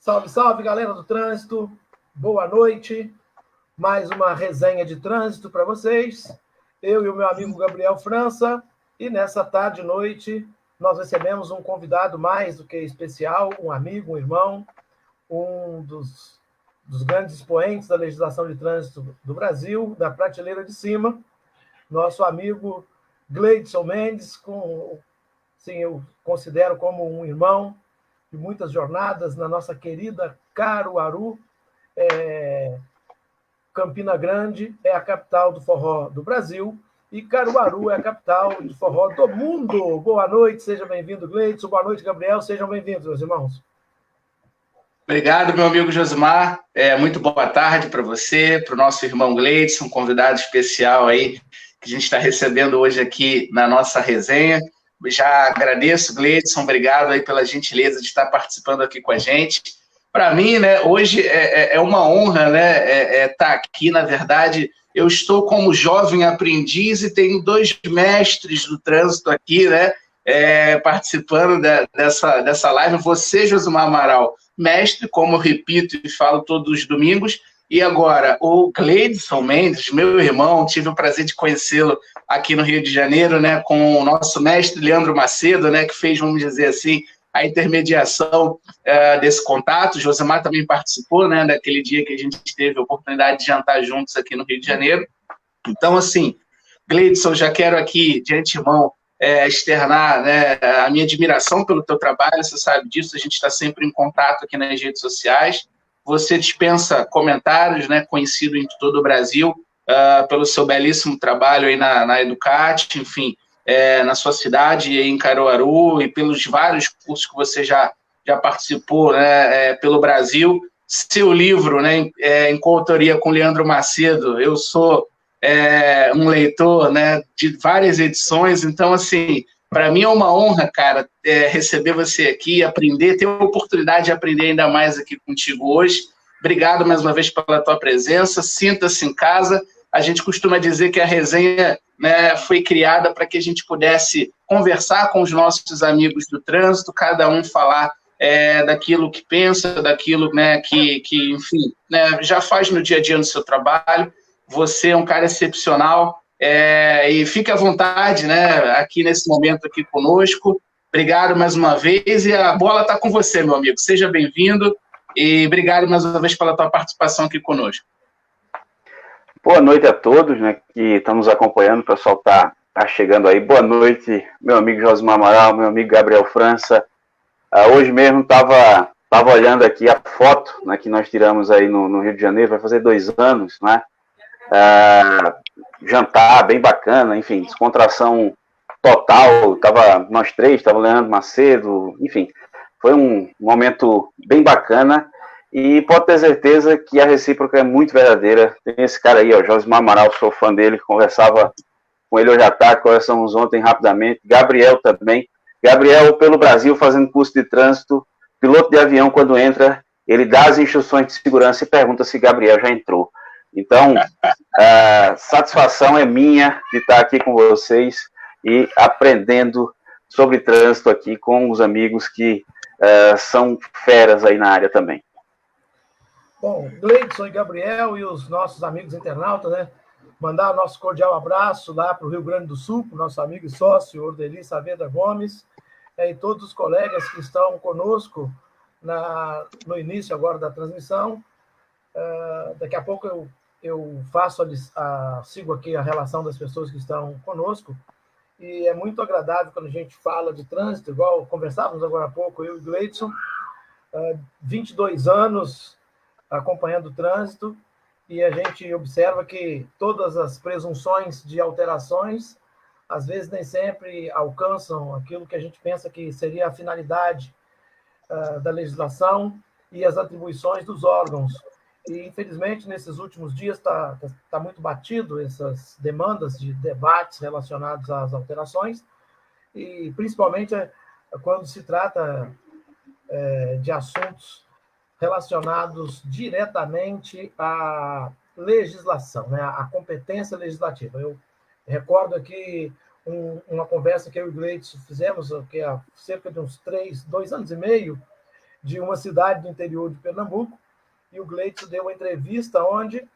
Salve, salve, galera do trânsito. Boa noite. Mais uma resenha de trânsito para vocês. Eu e o meu amigo Gabriel França. E nessa tarde e noite, nós recebemos um convidado mais do que especial, um amigo, um irmão, um dos grandes expoentes da legislação de trânsito do Brasil, da prateleira de cima, nosso amigo Gleidson Mendes, sim, eu considero como um irmão de muitas jornadas na nossa querida Caruaru. Campina Grande é a capital do forró do Brasil e Caruaru é a capital de forró do mundo. Boa noite, seja bem-vindo, Gleidson. Boa noite, Gabriel. Sejam bem-vindos, meus irmãos. Obrigado, meu amigo Josimar. Muito boa tarde para você, para o nosso irmão Gleidson, convidado especial aí que a gente está recebendo hoje aqui na nossa resenha. Já agradeço, Gleidson, obrigado aí pela gentileza de estar participando aqui com a gente. Para mim, né, hoje é uma honra, né, estar aqui. Na verdade, eu estou como jovem aprendiz e tenho 2 mestres do trânsito aqui, né, participando dessa live. Você, Josimar Amaral, mestre, como eu repito e falo todos os domingos, e agora o Gleidson Mendes, meu irmão, tive o prazer de conhecê-lo aqui no Rio de Janeiro, né, com o nosso mestre Leandro Macedo, né, que fez, vamos dizer assim, a intermediação desse contato. O Josimar também participou, né, daquele dia que a gente teve a oportunidade de jantar juntos aqui no Rio de Janeiro. Então, assim, Gleidson, já quero aqui, de antemão, externar, né, a minha admiração pelo teu trabalho. Você sabe disso, a gente está sempre em contato aqui nas redes sociais. Você dispensa comentários, né, conhecido em todo o Brasil, pelo seu belíssimo trabalho aí na Educat, enfim, na sua cidade, em Caruaru, e pelos vários cursos que você já participou, né, pelo Brasil. Seu livro, né, em coautoria com Leandro Macedo, eu sou um leitor, né, de várias edições. Então, assim, para mim é uma honra, cara, receber você aqui, aprender, ter a oportunidade de aprender ainda mais aqui contigo hoje. Obrigado mais uma vez pela tua presença, sinta-se em casa. A gente costuma dizer que a resenha, né, foi criada para que a gente pudesse conversar com os nossos amigos do trânsito, cada um falar daquilo que pensa, daquilo, né, que enfim, né, já faz no dia a dia no seu trabalho. Você é um cara excepcional, e fique à vontade, né, aqui nesse momento aqui conosco. Obrigado mais uma vez, e a bola está com você, meu amigo. Seja bem-vindo, e obrigado mais uma vez pela tua participação aqui conosco. Boa noite a todos, né, que estão nos acompanhando. O pessoal tá chegando aí. Boa noite, meu amigo Josimar Amaral, meu amigo Gabriel França. Hoje mesmo estava olhando aqui a foto, né, que nós tiramos aí no Rio de Janeiro, vai fazer 2 anos, né? Jantar bem bacana, enfim, descontração total. Nós 3, estava o Leandro Macedo, enfim, foi um momento bem bacana. E pode ter certeza que a recíproca é muito verdadeira. Tem esse cara aí, ó, Josimar Amaral, sou fã dele, conversava com ele hoje à tarde, conversamos ontem rapidamente. Gabriel também. Gabriel, pelo Brasil, fazendo curso de trânsito, piloto de avião, quando entra, ele dá as instruções de segurança e pergunta se Gabriel já entrou. Então, a satisfação é minha de estar aqui com vocês e aprendendo sobre trânsito aqui com os amigos que são feras aí na área também. Bom, Gleidson e Gabriel e os nossos amigos internautas, né? Mandar o nosso cordial abraço lá para o Rio Grande do Sul, para o nosso amigo e sócio, Ordeli Saavedra Gomes, e todos os colegas que estão conosco no início agora da transmissão. Daqui a pouco eu sigo aqui a relação das pessoas que estão conosco, e é muito agradável quando a gente fala de trânsito, igual conversávamos agora há pouco, eu e o Gleidson, 22 anos acompanhando o trânsito, e a gente observa que todas as presunções de alterações, às vezes nem sempre alcançam aquilo que a gente pensa que seria a finalidade da legislação e as atribuições dos órgãos. E, infelizmente, nesses últimos dias está muito batido essas demandas de debates relacionados às alterações, e principalmente quando se trata de assuntos relacionados diretamente à legislação, né, à competência legislativa. Eu recordo aqui uma conversa que eu e o Gleidson fizemos, que há cerca de uns 2 anos e meio, de uma cidade do interior de Pernambuco, e o Gleidson deu uma entrevista onde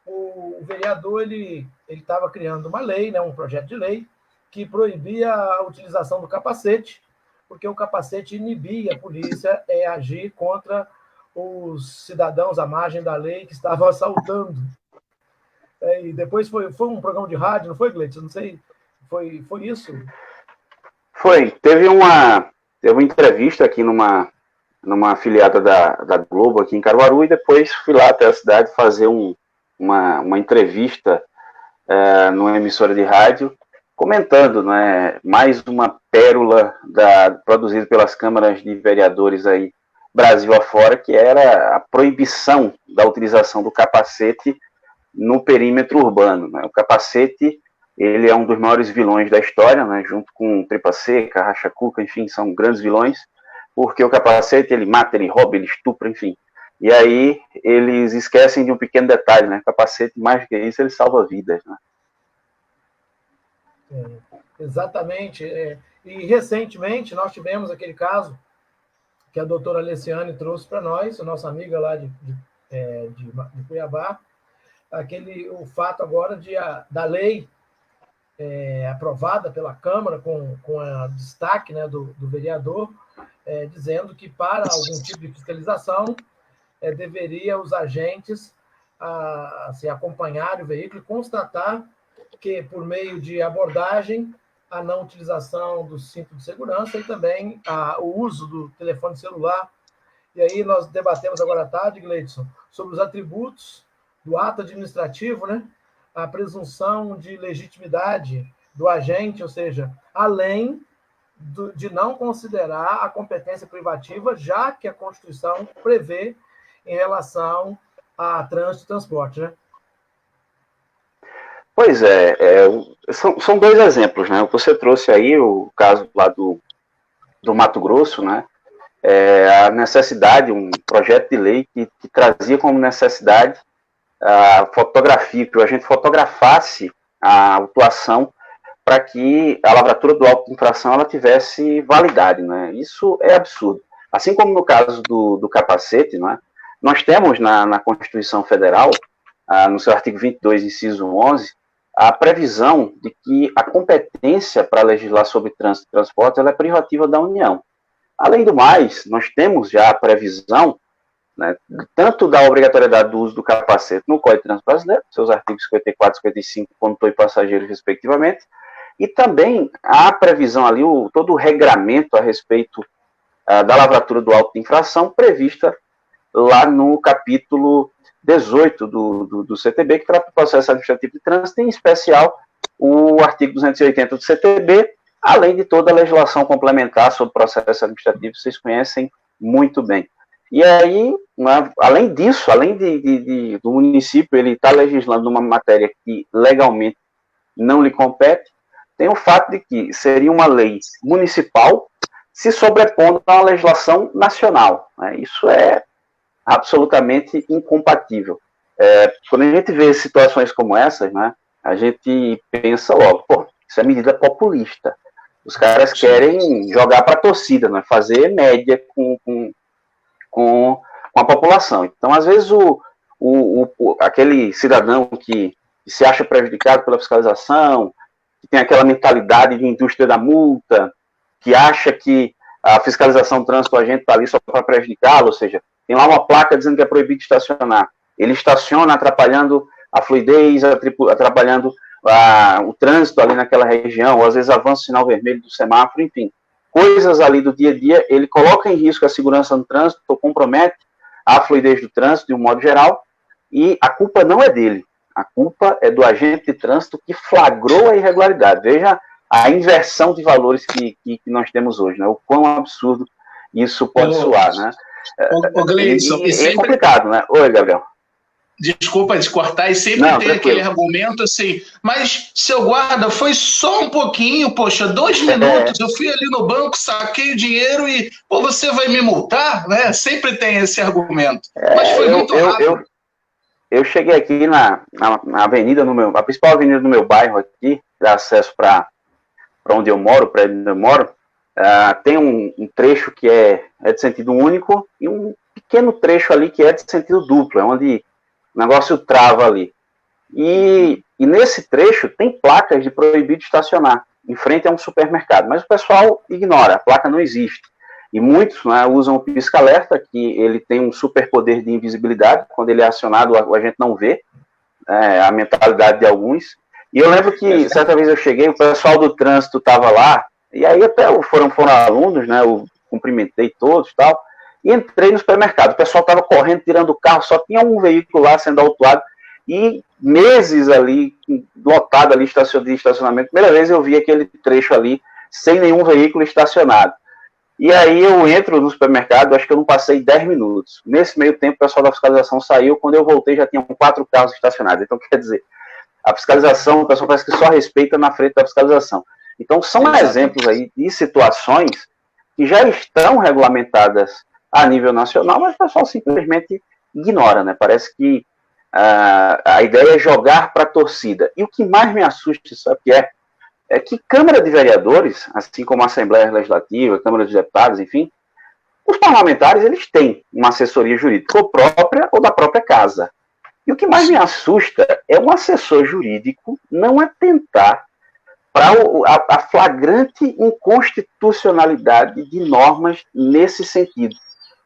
o vereador ele estava criando uma lei, né, um projeto de lei, que proibia a utilização do capacete, porque o capacete inibia a polícia a agir contra os cidadãos à margem da lei que estavam assaltando. E depois foi um programa de rádio, não foi, Gleidson? Não sei, foi isso? Foi. Teve uma entrevista aqui numa afiliada da Globo aqui em Caruaru, e depois fui lá até a cidade fazer uma entrevista numa emissora de rádio, comentando, né, mais uma pérola produzida pelas câmaras de vereadores aí, Brasil afora, que era a proibição da utilização do capacete no perímetro urbano, né? O capacete, ele é um dos maiores vilões da história, né, junto com Tripa Seca, Racha Cuca, enfim, são grandes vilões, porque o capacete, ele mata, ele rouba, ele estupra, enfim. E aí eles esquecem de um pequeno detalhe, né? O capacete, mais do que isso, ele salva vidas, né? Exatamente. E recentemente nós tivemos aquele caso que a doutora Alessiane trouxe para nós, a nossa amiga lá de Cuiabá, o fato agora da lei aprovada pela Câmara com o destaque, né, do vereador, dizendo que para algum tipo de fiscalização deveria os agentes assim, acompanhar o veículo e constatar que, por meio de abordagem, a não utilização do cinto de segurança e também o uso do telefone celular. E aí nós debatemos agora à tarde, Gleidson, sobre os atributos do ato administrativo, né? A presunção de legitimidade do agente, ou seja, além de não considerar a competência privativa, já que a Constituição prevê em relação a trânsito e transporte, né? Pois são dois exemplos, né? Você trouxe aí o caso lá do Mato Grosso, né? A necessidade, um projeto de lei que trazia como necessidade a fotografia, que o agente fotografasse a autuação para que a lavratura do auto de infração ela tivesse validade, né? Isso é absurdo. Assim como no caso do capacete, né? Nós temos na Constituição Federal, no seu artigo 22, inciso 11, a previsão de que a competência para legislar sobre trânsito e transporte ela é privativa da União. Além do mais, nós temos já a previsão, né, tanto da obrigatoriedade do uso do capacete no Código de Trânsito Brasileiro, seus artigos 54 e 55, condutor e passageiro, respectivamente, e também há a previsão ali, todo o regramento a respeito da lavratura do auto de infração, prevista lá no capítulo 18 do CTB, que trata do processo administrativo de trânsito, em especial o artigo 280 do CTB, além de toda a legislação complementar sobre processo administrativo, vocês conhecem muito bem. E aí, além disso, além do município ele está legislando uma matéria que legalmente não lhe compete, tem o fato de que seria uma lei municipal se sobrepondo a uma legislação nacional, né? Isso é absolutamente incompatível. Quando a gente vê situações como essas, né, a gente pensa logo, isso é medida populista. Os caras querem jogar para a torcida, né, fazer média com a população. Então, às vezes, aquele cidadão que se acha prejudicado pela fiscalização, que tem aquela mentalidade de indústria da multa, que acha que a fiscalização do trânsito, a gente está ali só para prejudicá-lo, ou seja, tem lá uma placa dizendo que é proibido estacionar. Ele estaciona atrapalhando a fluidez, atrapalhando o trânsito ali naquela região, ou às vezes avança o sinal vermelho do semáforo, enfim. Coisas ali do dia a dia, ele coloca em risco a segurança no trânsito, ou compromete a fluidez do trânsito de um modo geral, e a culpa não é dele. A culpa é do agente de trânsito que flagrou a irregularidade. Veja a inversão de valores que nós temos hoje, né? O quão absurdo isso pode soar, né? Gleidson, é complicado, né? Oi, Gabriel. Desculpa te cortar, e sempre tem aquele argumento assim, mas, seu guarda, foi só um pouquinho, poxa, 2 minutos, eu fui ali no banco, saquei o dinheiro e, você vai me multar, né? Sempre tem esse argumento. Mas foi muito rápido. Eu cheguei aqui na avenida, a principal avenida do meu bairro aqui, dá acesso para onde eu moro, para onde eu moro, tem um trecho que é de sentido único e um pequeno trecho ali que é de sentido duplo, é onde o negócio trava ali. E nesse trecho tem placas de proibido estacionar, em frente a um supermercado, mas o pessoal ignora, a placa não existe. E muitos, né, usam o pisca-alerta, que ele tem um superpoder de invisibilidade, quando ele é acionado a gente não vê, a mentalidade de alguns. E eu lembro que certa vez eu cheguei, o pessoal do trânsito estava lá, e aí até foram alunos, né, eu cumprimentei todos e tal, e entrei no supermercado, o pessoal estava correndo, tirando o carro, só tinha um veículo lá sendo autuado, e meses ali, lotado ali de estacionamento, primeira vez eu vi aquele trecho ali, sem nenhum veículo estacionado. E aí eu entro no supermercado, acho que eu não passei 10 minutos. Nesse meio tempo, o pessoal da fiscalização saiu, quando eu voltei já tinham 4 carros estacionados. Então, quer dizer, a fiscalização, o pessoal parece que só respeita na frente da fiscalização. Então, são exemplos aí de situações que já estão regulamentadas a nível nacional, mas o pessoal simplesmente ignora, né? Parece que a ideia é jogar para a torcida. E o que mais me assusta, sabe o que é que Câmara de Vereadores, assim como a Assembleia Legislativa, Câmara dos Deputados, enfim, os parlamentares, eles têm uma assessoria jurídica, ou própria ou da própria casa. E o que mais me assusta é um assessor jurídico não atentar para a flagrante inconstitucionalidade de normas nesse sentido.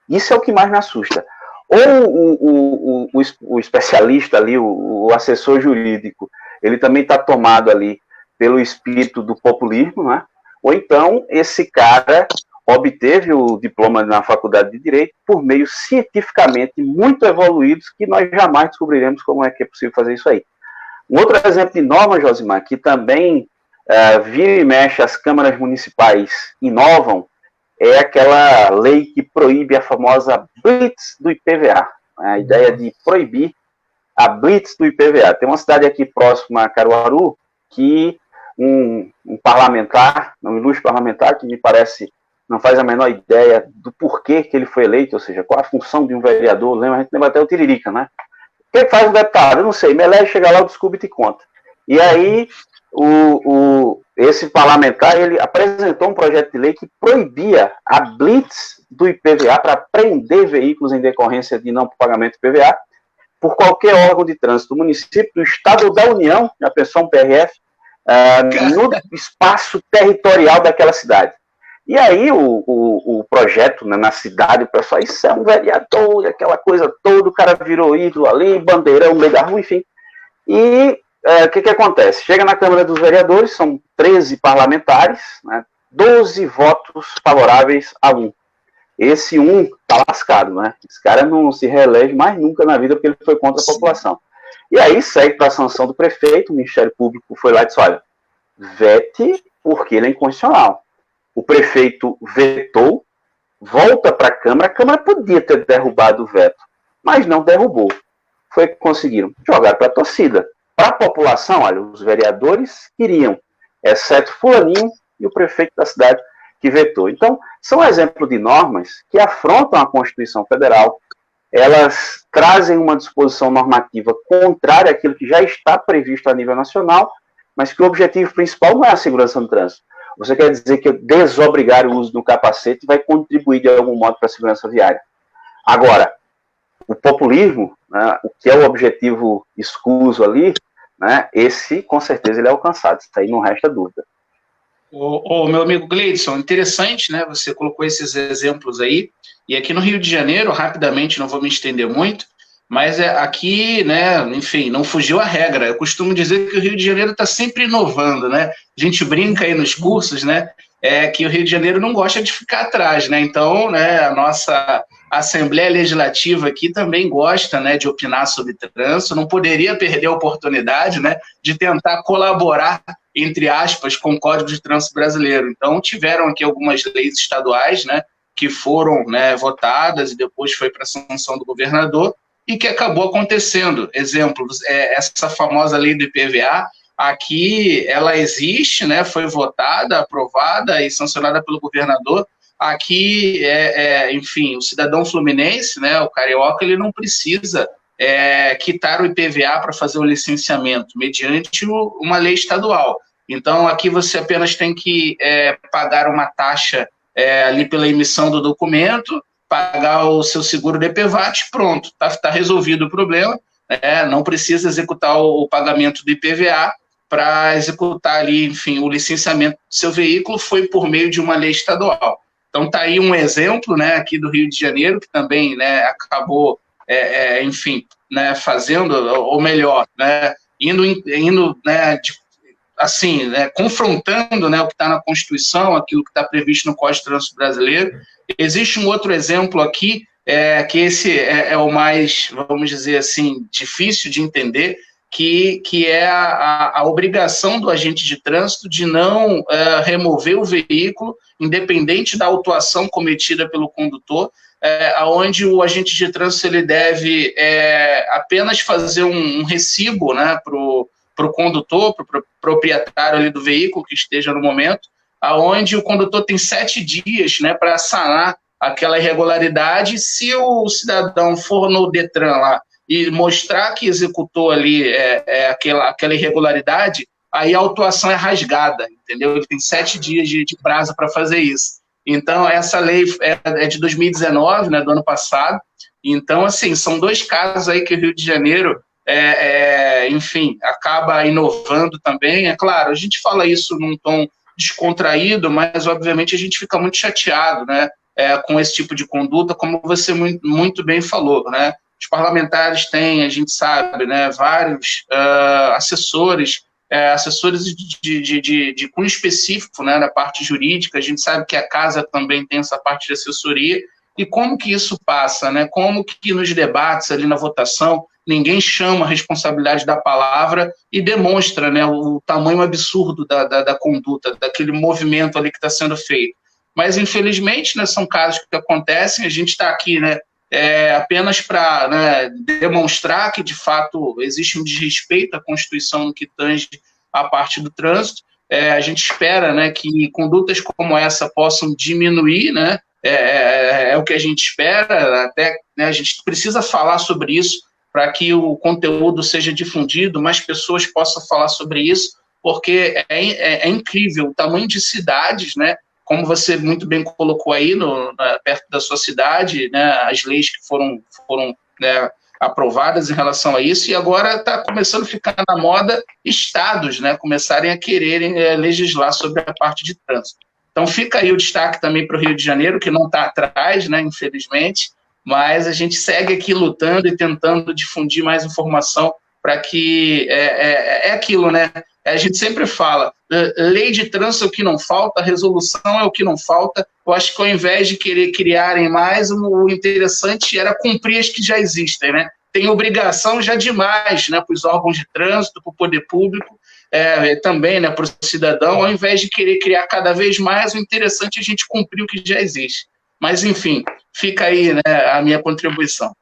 Isso é o que mais me assusta. Ou o especialista ali, o assessor jurídico, ele também está tomado ali pelo espírito do populismo, né? Ou então esse cara obteve o diploma na faculdade de Direito por meios cientificamente muito evoluídos que nós jamais descobriremos como é que é possível fazer isso aí. Um outro exemplo de norma, Josimar, que também vira e mexe as câmaras municipais inovam, é aquela lei que proíbe a famosa blitz do IPVA. A ideia de proibir a blitz do IPVA. Tem uma cidade aqui próxima a Caruaru que um parlamentar, um ilustre parlamentar, que me parece não faz a menor ideia do porquê que ele foi eleito, ou seja, qual a função de um vereador, a gente lembra até o Tiririca, né? O que faz um deputado? Eu não sei, me elege, chega lá, eu descubro e te conta. E aí, esse parlamentar, ele apresentou um projeto de lei que proibia a blitz do IPVA para prender veículos em decorrência de não pagamento do IPVA por qualquer órgão de trânsito do município, do Estado ou da União, a pessoa um PRF, no espaço territorial daquela cidade. E aí o projeto, né, na cidade, o pessoal, isso é um vereador, aquela coisa toda, o cara virou ídolo ali, bandeirão no meio da rua, enfim. E o que acontece? Chega na Câmara dos Vereadores, são 13 parlamentares, né, 12 votos favoráveis a 1. Esse 1 tá lascado, né? Esse cara não se reelege mais nunca na vida porque ele foi contra a população. E aí segue para a sanção do prefeito, o Ministério Público foi lá e disse, olha, vete porque ele é inconstitucional. O prefeito vetou, volta para a Câmara podia ter derrubado o veto, mas não derrubou. Foi que conseguiram jogar para a torcida. Para a população, olha, os vereadores queriam, exceto fulaninho e o prefeito da cidade que vetou. Então, são exemplos de normas que afrontam a Constituição Federal, elas trazem uma disposição normativa contrária àquilo que já está previsto a nível nacional, mas que o objetivo principal não é a segurança no trânsito. Você quer dizer que desobrigar o uso do capacete vai contribuir de algum modo para a segurança viária. Agora, o populismo, né, o que é o objetivo escuso ali, né, esse, com certeza, ele é alcançado. Isso aí não resta dúvida. Meu amigo Gleidson, interessante, né? Você colocou esses exemplos aí. E aqui no Rio de Janeiro, rapidamente, não vou me estender muito, mas aqui, né, enfim, não fugiu a regra. Eu costumo dizer que o Rio de Janeiro está sempre inovando, né? A gente brinca aí nos cursos, né? Que o Rio de Janeiro não gosta de ficar atrás, né? Então, né, a nossa Assembleia Legislativa aqui também gosta, né, de opinar sobre trânsito, não poderia perder a oportunidade, né, de tentar colaborar, entre aspas, com o Código de Trânsito Brasileiro. Então, tiveram aqui algumas leis estaduais, né, que foram, né, votadas e depois foi para a sanção do governador e que acabou acontecendo. Exemplos, essa famosa lei do IPVA, aqui ela existe, né, foi votada, aprovada e sancionada pelo governador. Aqui, enfim, o cidadão fluminense, né, o carioca, ele não precisa quitar o IPVA para fazer o licenciamento, mediante uma lei estadual. Então, aqui você apenas tem que pagar uma taxa ali pela emissão do documento, pagar o seu seguro de IPVAT, pronto, tá resolvido o problema, não precisa executar o pagamento do IPVA para executar ali, enfim, o licenciamento do seu veículo foi por meio de uma lei estadual. Então, está aí um exemplo, né, aqui do Rio de Janeiro, que também, né, acabou, enfim, né, fazendo, ou melhor, né, indo né, assim, né, confrontando, né, o que está na Constituição, aquilo que está previsto no Código de Trânsito Brasileiro. Existe um outro exemplo aqui, que esse é o mais, vamos dizer assim, difícil de entender, que é a obrigação do agente de trânsito de não remover o veículo, independente da autuação cometida pelo condutor, onde o agente de trânsito ele deve apenas fazer um recibo, né, para o condutor, para o proprietário ali do veículo que esteja no momento, aonde o condutor tem 7 dias, né, para sanar aquela irregularidade. Se o cidadão for no Detran lá e mostrar que executou ali aquela irregularidade, aí a autuação é rasgada, entendeu? Ele tem 7 dias de prazo para fazer isso. Então, essa lei é de 2019, né, do ano passado. Então, assim, são 2 casos aí que o Rio de Janeiro, enfim, acaba inovando também. É claro, a gente fala isso num tom descontraído, mas, obviamente, a gente fica muito chateado, né, com esse tipo de conduta, como você muito bem falou, né? Os parlamentares têm, a gente sabe, né, vários assessores de cunho específico, né, da parte jurídica. A gente sabe que a casa também tem essa parte de assessoria. E como que isso passa, né? Como que nos debates, ali na votação, ninguém chama a responsabilidade da palavra e demonstra, né, o tamanho absurdo da conduta, daquele movimento ali que está sendo feito. Mas, infelizmente, né, são casos que acontecem. A gente está aqui, né, apenas para, né, demonstrar que, de fato, existe um desrespeito à Constituição no que tange à parte do trânsito. A gente espera, né, que condutas como essa possam diminuir, né, é o que a gente espera, até, né, a gente precisa falar sobre isso para que o conteúdo seja difundido, mais pessoas possam falar sobre isso, porque é incrível o tamanho de cidades, né, como você muito bem colocou aí, perto da sua cidade, né, as leis que foram né, aprovadas em relação a isso, e agora está começando a ficar na moda estados, né, começarem a quererem legislar sobre a parte de trânsito. Então fica aí o destaque também para o Rio de Janeiro, que não está atrás, né, infelizmente, mas a gente segue aqui lutando e tentando difundir mais informação para que aquilo, né? A gente sempre fala, lei de trânsito é o que não falta, resolução é o que não falta. Eu acho que ao invés de querer criarem mais, o interessante era cumprir as que já existem, né? Tem obrigação já demais, né, para os órgãos de trânsito, para o poder público, também, né, para o cidadão, ao invés de querer criar cada vez mais, o interessante é a gente cumprir o que já existe. Mas, enfim, fica aí, né, a minha contribuição.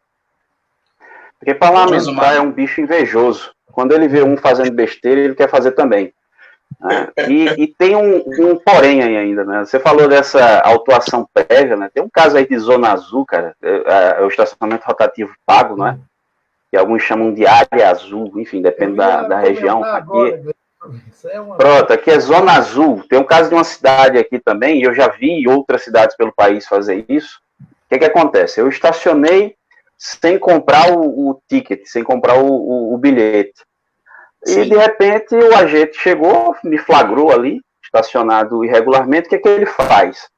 Porque parlamentar é um bicho invejoso. Quando ele vê um fazendo besteira, ele quer fazer também. Né? E tem um porém aí ainda, né? Você falou dessa autuação prévia, né? Tem um caso aí de Zona Azul, cara, o estacionamento rotativo pago, não é? Que alguns chamam de área azul, enfim, depende da região. Aqui, pronto, aqui é Zona Azul. Tem um caso de uma cidade aqui também, e eu já vi outras cidades pelo país fazer isso. O que acontece? Eu estacionei sem comprar o ticket, sem comprar o bilhete. Sim. E, de repente, o agente chegou, me flagrou ali, estacionado irregularmente. O que ele faz?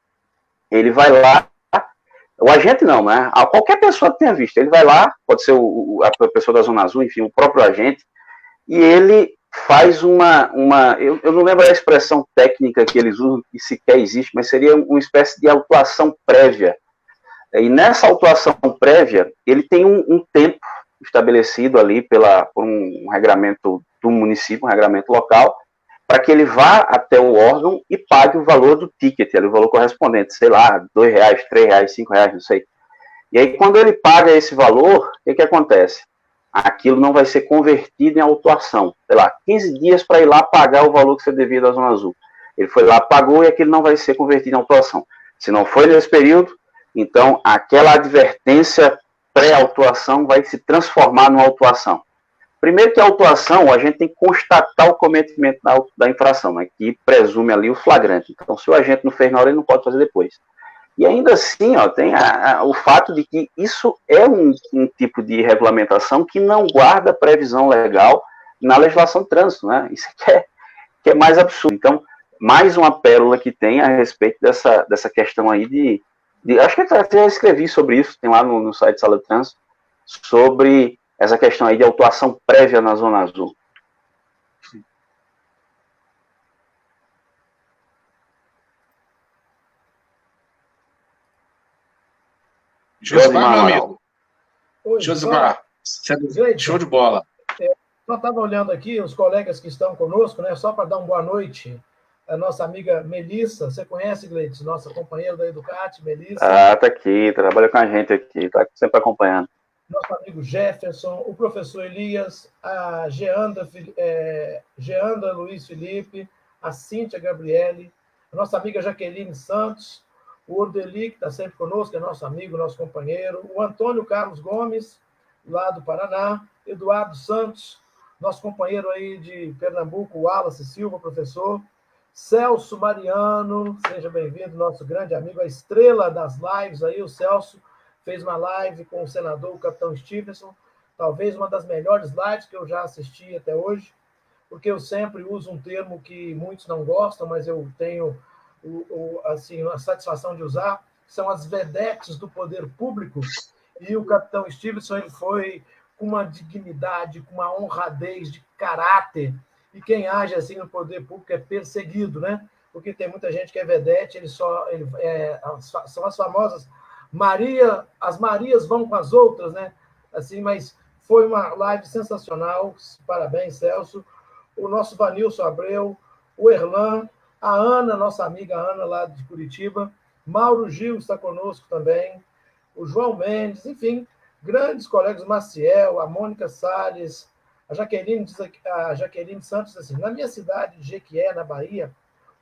Ele vai lá, o agente não, né? Qualquer pessoa que tenha visto, ele vai lá, pode ser a pessoa da Zona Azul, enfim, o próprio agente, e ele faz eu não lembro a expressão técnica que eles usam, que sequer existe, mas seria uma espécie de autuação prévia. E nessa autuação prévia, ele tem um tempo estabelecido ali por um regramento do município, um regramento local, para que ele vá até o órgão e pague o valor do ticket, o valor correspondente, sei lá, R$2, R$3, R$5, não sei. E aí, quando ele paga esse valor, o que acontece? Aquilo não vai ser convertido em autuação. Sei lá, 15 dias para ir lá pagar o valor que você devia da Zona Azul. Ele foi lá, pagou, e aquilo não vai ser convertido em autuação. Se não foi nesse período, então aquela advertência pré-autuação vai se transformar numa autuação. Primeiro que a autuação, a gente tem que constatar o cometimento da infração, né, que presume ali o flagrante. Então, se o agente não fez na hora, ele não pode fazer depois. E ainda assim, ó, tem o fato de que isso é um tipo de regulamentação que não guarda previsão legal na legislação de trânsito, né? Isso que é mais absurdo. Então, mais uma pérola que tem a respeito dessa questão aí acho que até escrevi sobre isso, tem lá no site Sala de Trânsito, sobre essa questão aí de autuação prévia na Zona Azul. Josimar, meu amigo. Oi, Josimar, show de bola. Só estava olhando aqui os colegas que estão conosco, né? Só para dar uma boa noite. A nossa amiga Melissa, você conhece, Gleides, nossa companheira da Educate, Melissa? Ah, tá aqui, trabalha com a gente aqui, tá sempre acompanhando. Nosso amigo Jefferson, o professor Elias, a Geanda Luiz Felipe, a Cíntia Gabriele, a nossa amiga Jaqueline Santos, o Ordeli, que está sempre conosco, é nosso amigo, nosso companheiro, o Antônio Carlos Gomes, lá do Paraná, Eduardo Santos, nosso companheiro aí de Pernambuco, Wallace Silva, professor, Celso Mariano, seja bem-vindo, nosso grande amigo, a estrela das lives aí, o Celso fez uma live com o senador, o capitão Stevenson, talvez uma das melhores lives que eu já assisti até hoje, porque eu sempre uso um termo que muitos não gostam, mas eu tenho assim, a satisfação de usar, que são as vedetes do poder público, e o capitão Stevenson ele foi com uma dignidade, com uma honradez de caráter, e quem age assim no poder público é perseguido, né? Porque tem muita gente que é vedete, são as famosas as Marias vão com as outras, né? Assim, mas foi uma live sensacional, parabéns, Celso, o nosso Vanilson Abreu, o Erlan, a Ana, nossa amiga Ana lá de Curitiba, Mauro Gil está conosco também, o João Mendes, enfim, grandes colegas, Maciel, a Mônica Salles, a Jaqueline Santos, assim, na minha cidade de Jequié, na Bahia,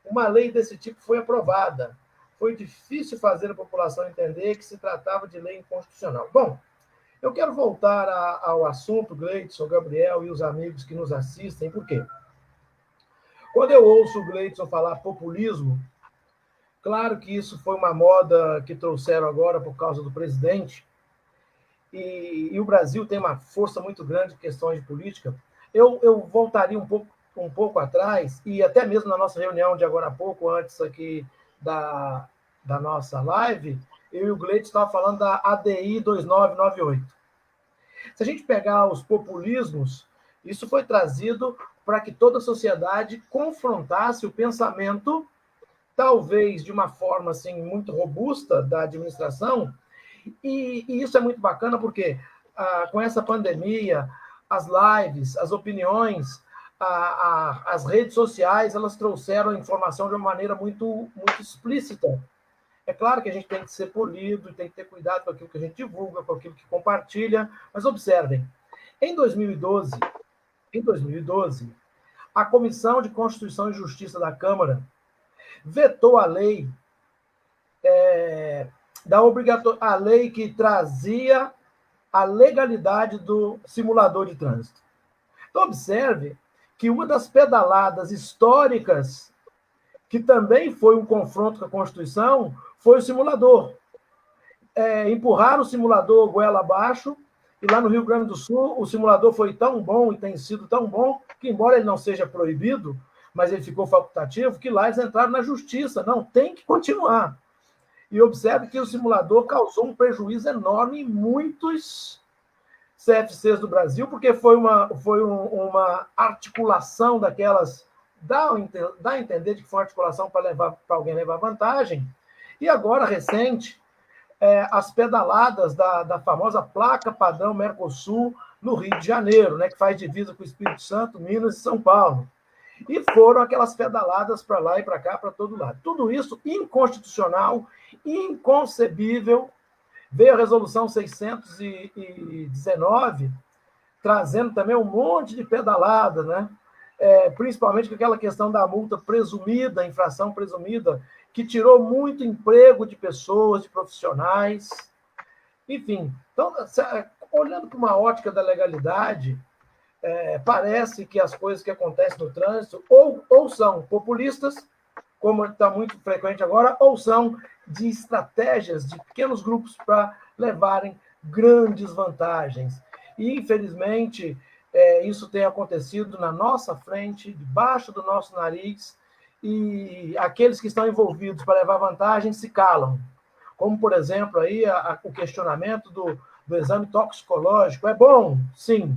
uma lei desse tipo foi aprovada. Foi difícil fazer a população entender que se tratava de lei inconstitucional. Bom, eu quero voltar ao assunto, Gleidson, Gabriel e os amigos que nos assistem, por quê? Quando eu ouço o Gleidson falar populismo, claro que isso foi uma moda que trouxeram agora por causa do presidente, e o Brasil tem uma força muito grande em questões de política. Eu voltaria um pouco atrás, e até mesmo na nossa reunião de agora há pouco, antes aqui da nossa live, eu e o Gleidson estavam falando da ADI 2998. Se a gente pegar os populismos, isso foi trazido para que toda a sociedade confrontasse o pensamento, talvez de uma forma assim, muito robusta da administração, e isso é muito bacana porque com essa pandemia, as lives, as opiniões, as redes sociais, elas trouxeram a informação de uma maneira muito, muito explícita. É claro que a gente tem que ser polido, tem que ter cuidado com aquilo que a gente divulga, com aquilo que compartilha, mas observem, em 2012, a Comissão de Constituição e Justiça da Câmara vetou a lei a lei que trazia a legalidade do simulador de trânsito. Então, observe que uma das pedaladas históricas, que também foi um confronto com a Constituição, foi o simulador. Empurraram o simulador goela abaixo, e lá no Rio Grande do Sul, o simulador foi tão bom e tem sido tão bom, que embora ele não seja proibido, mas ele ficou facultativo, que lá eles entraram na justiça. Não, tem que continuar. E observe que o simulador causou um prejuízo enorme em muitos CFCs do Brasil, porque foi uma articulação daquelas, dá a entender de que foi uma articulação para alguém levar vantagem. E agora, recente, as pedaladas da famosa placa padrão Mercosul no Rio de Janeiro, né, que faz divisa com o Espírito Santo, Minas e São Paulo. E foram aquelas pedaladas para lá e para cá, para todo lado. Tudo isso inconstitucional, inconcebível. Veio a resolução 619, trazendo também um monte de pedalada, né? Principalmente com aquela questão da multa presumida, infração presumida, que tirou muito emprego de pessoas, de profissionais. Enfim, então, olhando para uma ótica da legalidade, parece que as coisas que acontecem no trânsito ou são populistas, como está muito frequente agora, ou são de estratégias de pequenos grupos para levarem grandes vantagens. E, infelizmente, isso tem acontecido na nossa frente, debaixo do nosso nariz, e aqueles que estão envolvidos para levar vantagem se calam. Como, por exemplo, aí, o questionamento do exame toxicológico. É bom? Sim.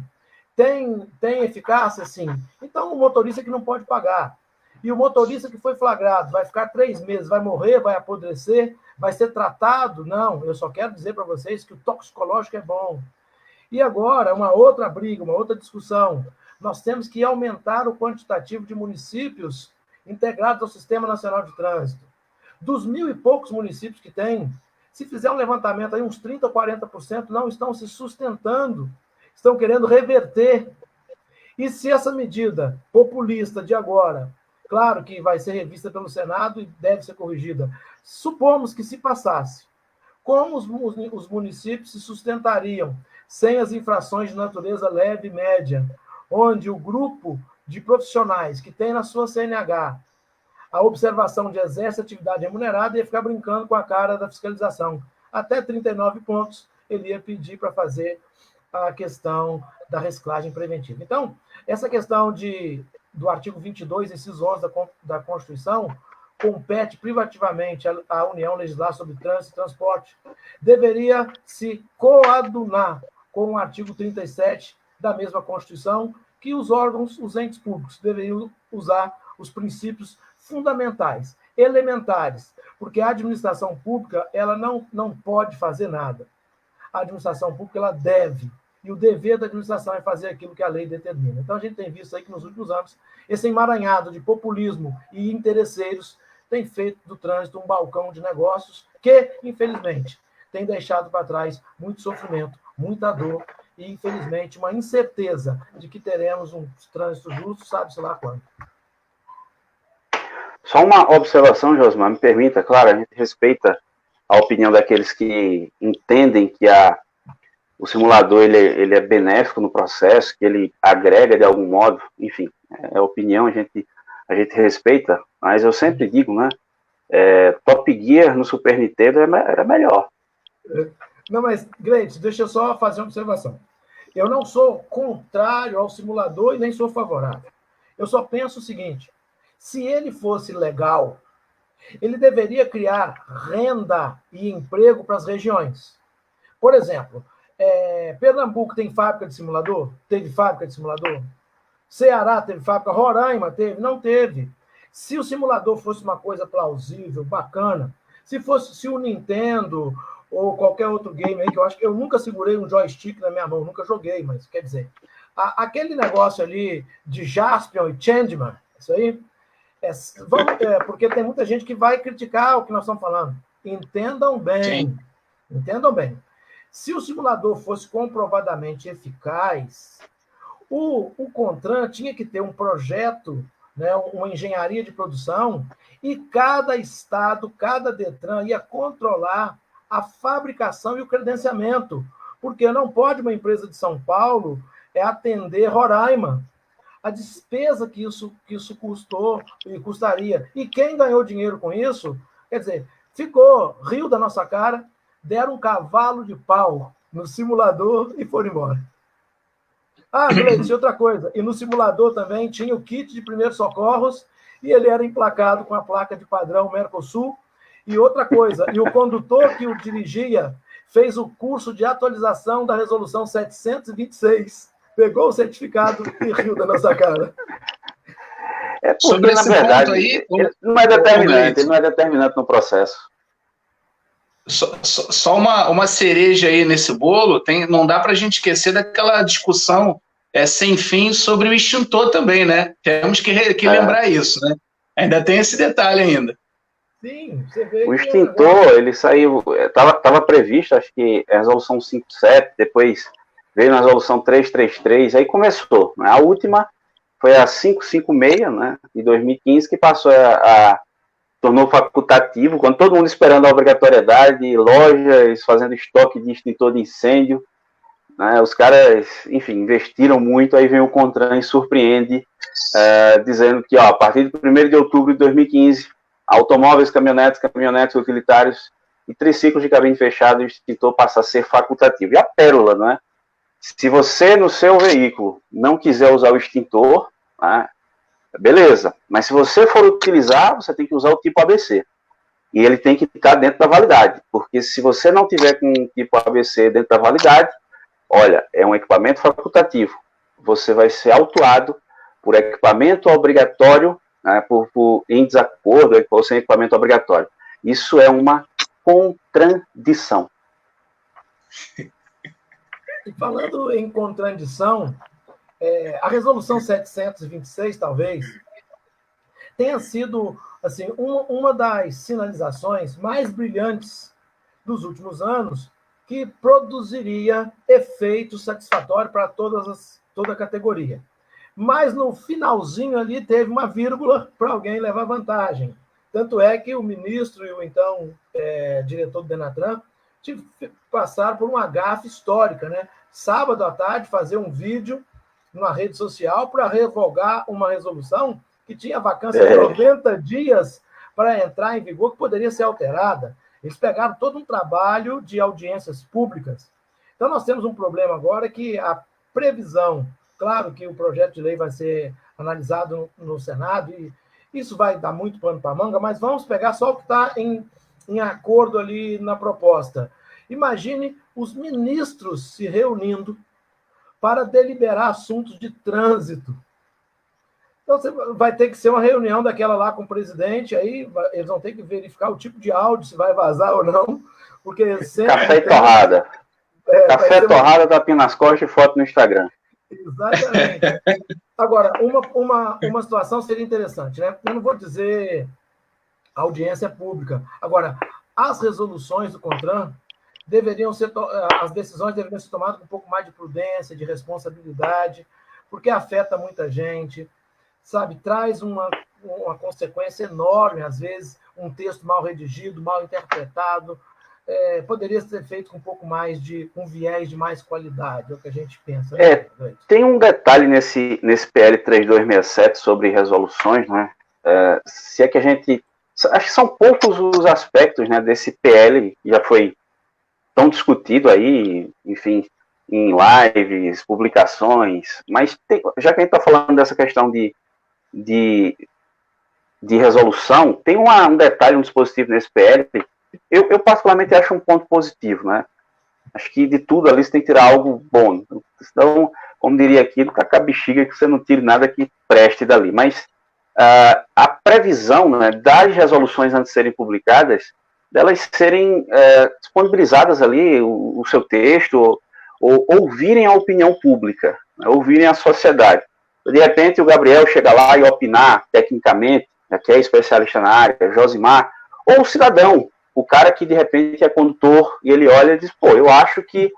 Tem eficácia? Sim. Então, o motorista que não pode pagar. E o motorista que foi flagrado vai ficar 3 meses, vai morrer, vai apodrecer, vai ser tratado? Não, eu só quero dizer para vocês que o toxicológico é bom. E agora, uma outra briga, uma outra discussão. Nós temos que aumentar o quantitativo de municípios integrados ao Sistema Nacional de Trânsito. Dos 1.000 e poucos municípios que tem, se fizer um levantamento aí, uns 30% ou 40% não estão se sustentando, estão querendo reverter. E se essa medida populista de agora, claro que vai ser revista pelo Senado e deve ser corrigida, supomos que se passasse, como os municípios se sustentariam sem as infrações de natureza leve e média, onde o grupo de profissionais que tem na sua CNH a observação de exerce atividade remunerada ia ficar brincando com a cara da fiscalização. Até 39 pontos ele ia pedir para fazer a questão da reciclagem preventiva. Então, essa questão do artigo 22, inciso 11 da Constituição, compete privativamente à União legislar sobre trânsito e transporte, deveria se coadunar com o artigo 37 da mesma Constituição, que os órgãos, os entes públicos, deveriam usar os princípios fundamentais, elementares, porque a administração pública ela não pode fazer nada. A administração pública ela deve, e o dever da administração é fazer aquilo que a lei determina. Então, a gente tem visto aí que nos últimos anos, esse emaranhado de populismo e interesseiros tem feito do trânsito um balcão de negócios que, infelizmente, tem deixado para trás muito sofrimento, muita dor e, infelizmente, uma incerteza de que teremos um trânsito justo, sabe-se lá quando. Só uma observação, Josmar, me permita, claro, a gente respeita a opinião daqueles que entendem que o simulador ele é benéfico no processo, que ele agrega de algum modo, enfim, é opinião, a gente respeita, mas eu sempre digo, né, Top Gear no Super Nintendo era melhor. Não, mas, Gleitson, deixa eu só fazer uma observação. Eu não sou contrário ao simulador e nem sou favorável. Eu só penso o seguinte, se ele fosse legal, ele deveria criar renda e emprego para as regiões. Por exemplo, Pernambuco tem fábrica de simulador? Teve fábrica de simulador? Ceará teve fábrica? Roraima teve? Não teve. Se o simulador fosse uma coisa plausível, bacana, se o Nintendo ou qualquer outro game aí, que eu acho que eu nunca segurei um joystick na minha mão, nunca joguei, mas quer dizer, aquele negócio ali de Jaspion e Changeman, isso aí, porque tem muita gente que vai criticar o que nós estamos falando. Entendam bem. Sim. Entendam bem. Se o simulador fosse comprovadamente eficaz, o CONTRAN tinha que ter um projeto, né, uma engenharia de produção, e cada estado, cada DETRAN ia controlar a fabricação e o credenciamento, porque não pode uma empresa de São Paulo atender Roraima. A despesa que isso custou e custaria. E quem ganhou dinheiro com isso, quer dizer, riu da nossa cara, deram um cavalo de pau no simulador e foram embora. Gleice, outra coisa, e no simulador também tinha o kit de primeiros socorros e ele era emplacado com a placa de padrão Mercosul. E outra coisa, e o condutor que o dirigia fez o curso de atualização da resolução 726, pegou o certificado e riu da nossa cara. Porque, sobre na verdade, aí, ele não é determinante no processo. Só uma cereja aí nesse bolo, não dá para a gente esquecer daquela discussão sem fim sobre o extintor também, né? Temos que lembrar isso, né? Ainda tem esse detalhe ainda. Sim, você vê o extintor, ele saiu, estava previsto, acho que a resolução 57, depois veio na resolução 333, aí começou. Né? A última foi a 556, né, de 2015, que passou tornou facultativo, quando todo mundo esperando a obrigatoriedade, lojas fazendo estoque de extintor de incêndio, né? Os caras, enfim, investiram muito, aí vem o CONTRAN e surpreende, dizendo que, ó, a partir de 1º de outubro de 2015, automóveis, caminhonetes utilitários e triciclos de cabine fechada, o extintor passa a ser facultativo. E a pérola, né? Se você, no seu veículo, não quiser usar o extintor, né, beleza. Mas se você for utilizar, você tem que usar o tipo ABC. E ele tem que estar dentro da validade. Porque se você não tiver com o tipo ABC dentro da validade, olha, é um equipamento facultativo. Você vai ser autuado por equipamento obrigatório, né, em desacordo ou sem equipamento obrigatório. Isso é uma contradição. E falando em contradição, a resolução 726, talvez, tenha sido assim, uma das sinalizações mais brilhantes dos últimos anos, que produziria efeito satisfatório para toda a categoria. Mas no finalzinho ali teve uma vírgula para alguém levar vantagem. Tanto é que o ministro e o então diretor do Denatran passaram por uma gafe histórica, né? Sábado à tarde, fazer um vídeo numa rede social para revogar uma resolução que tinha vacância de 90 dias para entrar em vigor, que poderia ser alterada. Eles pegaram todo um trabalho de audiências públicas. Então, nós temos um problema agora que a previsão, claro que o projeto de lei vai ser analisado no Senado e isso vai dar muito pano para manga, mas vamos pegar só o que está em acordo ali na proposta. Imagine os ministros se reunindo para deliberar assuntos de trânsito. Então, você vai ter que ser uma reunião daquela lá com o presidente, aí eles vão ter que verificar o tipo de áudio, se vai vazar ou não, porque sempre... Café e torrada. Café, torrada, tapinha nas costas e foto no Instagram. Exatamente. Agora, uma situação seria interessante, né? Eu não vou dizer audiência pública. Agora, as resoluções do CONTRAN as decisões deveriam ser tomadas com um pouco mais de prudência, de responsabilidade, porque afeta muita gente, sabe? Traz uma consequência enorme, às vezes, um texto mal redigido, mal interpretado, poderia ser feito com um pouco mais um viés de mais qualidade, é o que a gente pensa. Né? Tem um detalhe nesse PL 3267 sobre resoluções, né? Se é que a gente... Acho que são poucos os aspectos, né, desse PL, que já foi tão discutido aí, enfim, em lives, publicações, mas já que a gente está falando dessa questão de resolução, tem um detalhe, um dispositivo nesse PL, eu particularmente acho um ponto positivo, né? Acho que de tudo ali você tem que tirar algo bom. Então, como diria aqui, do cacá bexiga, que você não tire nada que preste dali. Mas a previsão, né, das resoluções antes de serem publicadas, delas serem disponibilizadas ali, o seu texto, ou ouvirem a opinião pública, né, ouvirem a sociedade. De repente, o Gabriel chega lá e opinar tecnicamente, que é especialista na área, Josimar, ou o cidadão, o cara que de repente é condutor, e ele olha e diz, pô, eu acho que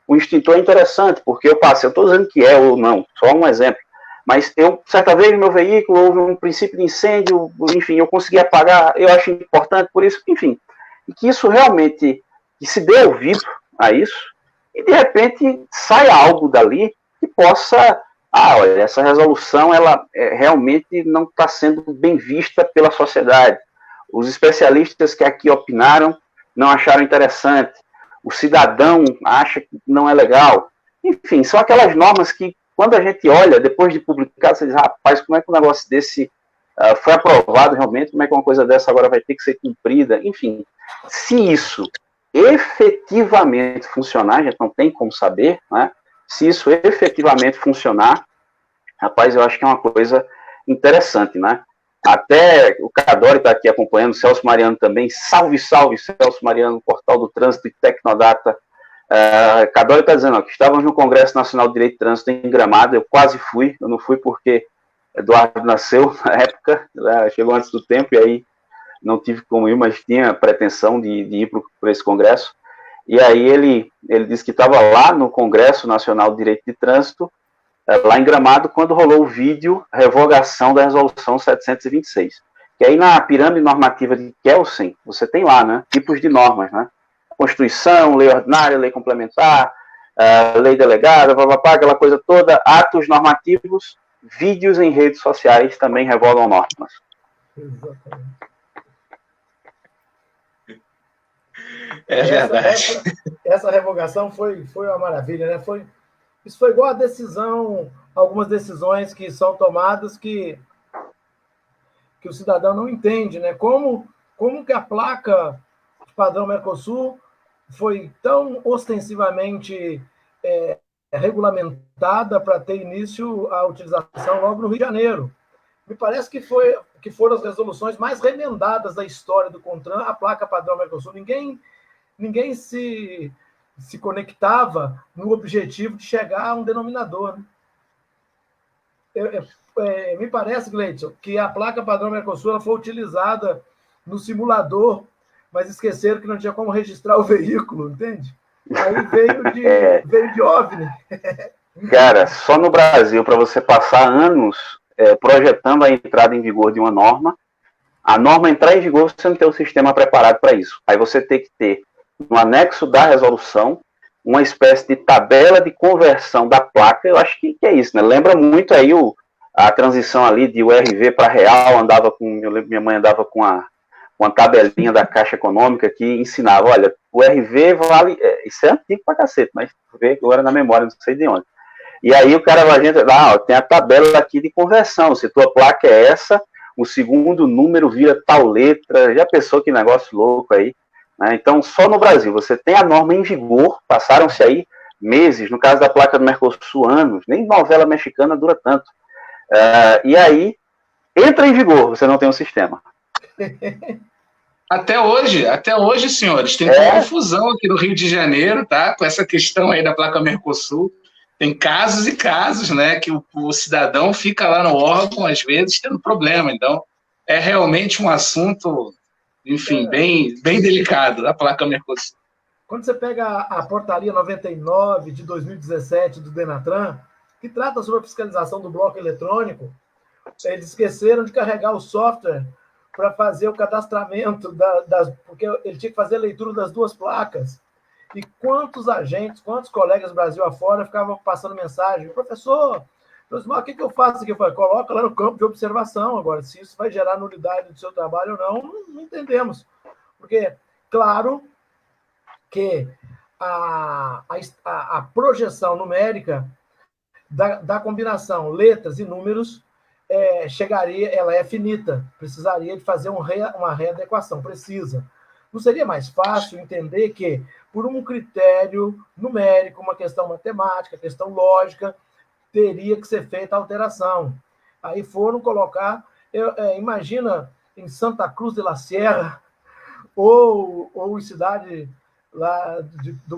o extintor é interessante, porque eu estou dizendo que é ou não, só um exemplo, mas certa vez no meu veículo houve um princípio de incêndio, enfim, eu consegui apagar, eu acho importante por isso, enfim, e que isso realmente, que se dê ouvido a isso, e de repente sai algo dali que possa, olha, essa resolução, ela realmente não está sendo bem vista pela sociedade. Os especialistas que aqui opinaram não acharam interessante. O cidadão acha que não é legal. Enfim, são aquelas normas que, quando a gente olha, depois de publicar, você diz, rapaz, como é que um negócio desse foi aprovado realmente? Como é que uma coisa dessa agora vai ter que ser cumprida? Enfim, se isso efetivamente funcionar, a gente não tem como saber, né? Se isso efetivamente funcionar, rapaz, eu acho que é uma coisa interessante, né? Até o Cadori está aqui acompanhando, o Celso Mariano também. Salve, salve, Celso Mariano, portal do Trânsito e Tecnodata. Cadori está dizendo que estávamos no Congresso Nacional de Direito de Trânsito em Gramado. Eu quase fui, eu não fui porque Eduardo nasceu na época, chegou antes do tempo, e aí não tive como ir, mas tinha pretensão de ir para esse congresso. E aí ele disse que estava lá no Congresso Nacional de Direito de Trânsito, lá em Gramado, quando rolou o vídeo revogação da resolução 726. Que aí na pirâmide normativa de Kelsen, você tem lá, né, tipos de normas, né? Constituição, lei ordinária, lei complementar, lei delegada, papapá, aquela coisa toda, atos normativos, vídeos em redes sociais também revolam normas. Exatamente. É verdade. Essa revogação foi uma maravilha, né? Isso foi igual a decisão, algumas decisões que são tomadas que o cidadão não entende, né? Como que a placa de padrão Mercosul foi tão ostensivamente regulamentada para ter início a utilização logo no Rio de Janeiro. Me parece que foram as resoluções mais remendadas da história do CONTRAN, a placa padrão Mercosul. Ninguém se conectava no objetivo de chegar a um denominador. Né? Me parece, Gleidson, que a placa padrão Mercosul foi utilizada no simulador, mas esqueceram que não tinha como registrar o veículo, entende? Aí veio de OVNI. Cara, só no Brasil, para você passar anos projetando a entrada em vigor de uma norma, a norma entrar em vigor, você não tem um sistema preparado para isso. Aí você tem que ter, no anexo da resolução, uma espécie de tabela de conversão da placa. Eu acho que é isso, né? Lembra muito aí a transição ali de URV para real, eu lembro que minha mãe andava com uma tabelinha da Caixa Econômica que ensinava, olha, o RV vale, isso é antigo pra cacete, mas vê agora na memória, não sei de onde. E aí o cara vai dizer, tem a tabela aqui de conversão, se tua placa é essa, o segundo número vira tal letra, já pensou que negócio louco aí, né? Então, só no Brasil, você tem a norma em vigor, passaram-se aí meses, no caso da placa do Mercosul, anos, nem novela mexicana dura tanto. E aí, entra em vigor, você não tem um sistema. Até hoje, senhores, tem confusão aqui no Rio de Janeiro, tá? Com essa questão aí da placa Mercosul. Tem casos e casos, né? Que o cidadão fica lá no órgão, às vezes, tendo problema. Então, é realmente um assunto, enfim, bem delicado, a placa Mercosul. Quando você pega a portaria 99 de 2017 do Denatran, que trata sobre a fiscalização do bloco eletrônico, eles esqueceram de carregar o software para fazer o cadastramento porque ele tinha que fazer a leitura das duas placas. E quantos agentes, quantos colegas do Brasil afora ficavam passando mensagem, professor, o que eu faço aqui? Eu falei, coloca lá no campo de observação. Agora, se isso vai gerar nulidade do seu trabalho ou não entendemos. Porque, claro, que a projeção numérica da combinação letras e números chegaria, ela é finita, precisaria de fazer uma readequação precisa. Não seria mais fácil entender que, por um critério numérico, uma questão matemática, questão lógica, teria que ser feita a alteração? Aí foram colocar, imagina, em Santa Cruz de la Sierra, ou em cidade lá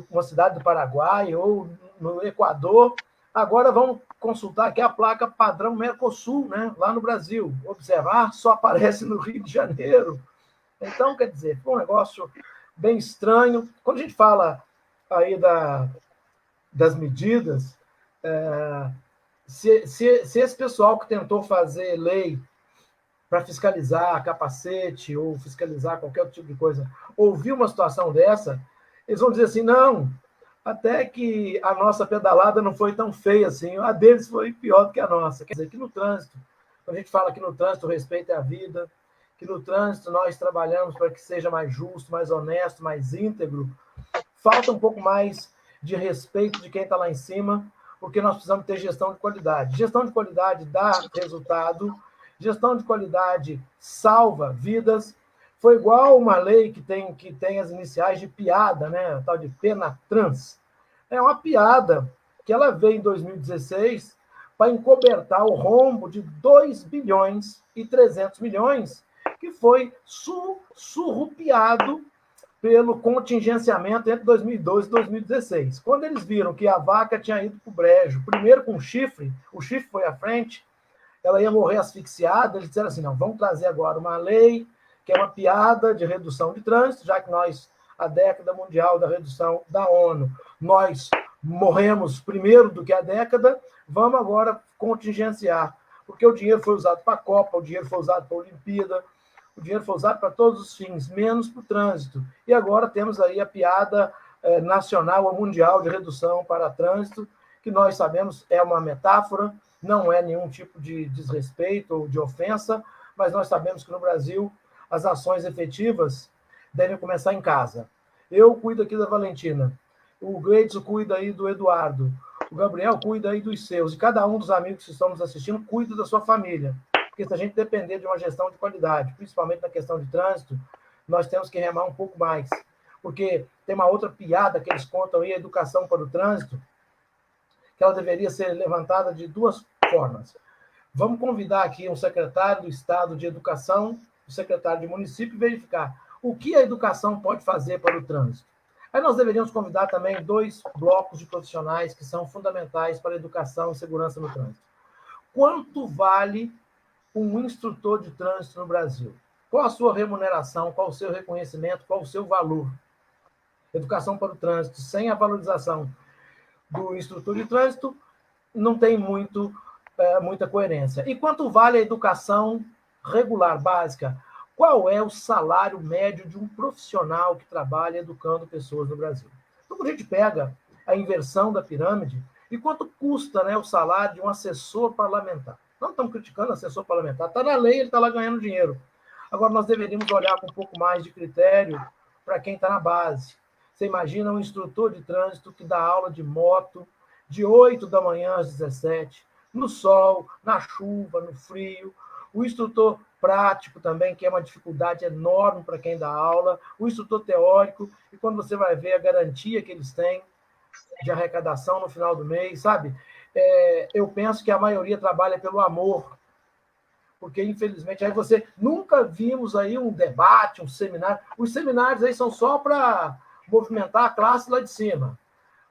uma cidade do Paraguai, ou no Equador. Agora vamos consultar aqui a placa padrão Mercosul, né, lá no Brasil. Observar, só aparece no Rio de Janeiro. Então, quer dizer, foi um negócio bem estranho. Quando a gente fala aí das medidas, se esse pessoal que tentou fazer lei para fiscalizar capacete ou fiscalizar qualquer outro tipo de coisa, ouvir uma situação dessa, eles vão dizer assim, não, até que a nossa pedalada não foi tão feia assim, a deles foi pior do que a nossa. Quer dizer, que no trânsito, quando a gente fala que no trânsito o respeito é a vida, que no trânsito nós trabalhamos para que seja mais justo, mais honesto, mais íntegro, falta um pouco mais de respeito de quem está lá em cima, porque nós precisamos ter gestão de qualidade. Gestão de qualidade dá resultado, gestão de qualidade salva vidas. Foi igual uma lei que tem as iniciais de piada, né? A tal de Penatrans. É uma piada que ela veio em 2016 para encobertar o rombo de 2 bilhões e 300 milhões que foi surrupiado pelo contingenciamento entre 2012 e 2016. Quando eles viram que a vaca tinha ido para o brejo, primeiro com o chifre foi à frente, ela ia morrer asfixiada, eles disseram assim, não, vamos trazer agora uma lei que é uma piada de redução de trânsito, já que nós, a década mundial da redução da ONU, nós morremos primeiro do que a década, vamos agora contingenciar, porque o dinheiro foi usado para a Copa, o dinheiro foi usado para a Olimpíada, o dinheiro foi usado para todos os fins, menos para o trânsito. E agora temos aí a piada nacional ou mundial de redução para trânsito, que nós sabemos é uma metáfora, não é nenhum tipo de desrespeito ou de ofensa, mas nós sabemos que no Brasil as ações efetivas devem começar em casa. Eu cuido aqui da Valentina, o Gleidson cuida aí do Eduardo, o Gabriel cuida aí dos seus, e cada um dos amigos que estão nos assistindo cuida da sua família, porque se a gente depender de uma gestão de qualidade, principalmente na questão de trânsito, nós temos que remar um pouco mais, porque tem uma outra piada que eles contam aí, a educação para o trânsito, que ela deveria ser levantada de duas formas. Vamos convidar aqui um secretário do Estado de Educação, o secretário de município, e verificar o que a educação pode fazer para o trânsito. Aí nós deveríamos convidar também 2 blocos de profissionais que são fundamentais para a educação e segurança no trânsito. Quanto vale um instrutor de trânsito no Brasil? Qual a sua remuneração? Qual o seu reconhecimento? Qual o seu valor? Educação para o trânsito, sem a valorização do instrutor de trânsito, não tem muita coerência. E quanto vale a educação regular, básica? Qual é o salário médio de um profissional que trabalha educando pessoas no Brasil? Então, quando a gente pega a inversão da pirâmide, e quanto custa, né, o salário de um assessor parlamentar? Não estamos criticando o assessor parlamentar, está na lei, ele está lá ganhando dinheiro. Agora, nós deveríamos olhar com um pouco mais de critério para quem está na base. Você imagina um instrutor de trânsito que dá aula de moto de 8 da manhã às 17, no sol, na chuva, no frio. O instrutor prático também, que é uma dificuldade enorme para quem dá aula. O instrutor teórico, e quando você vai ver a garantia que eles têm de arrecadação no final do mês, sabe? Eu penso que a maioria trabalha pelo amor, porque, infelizmente, aí você nunca vimos aí um debate, um seminário. Os seminários aí são só para movimentar a classe lá de cima.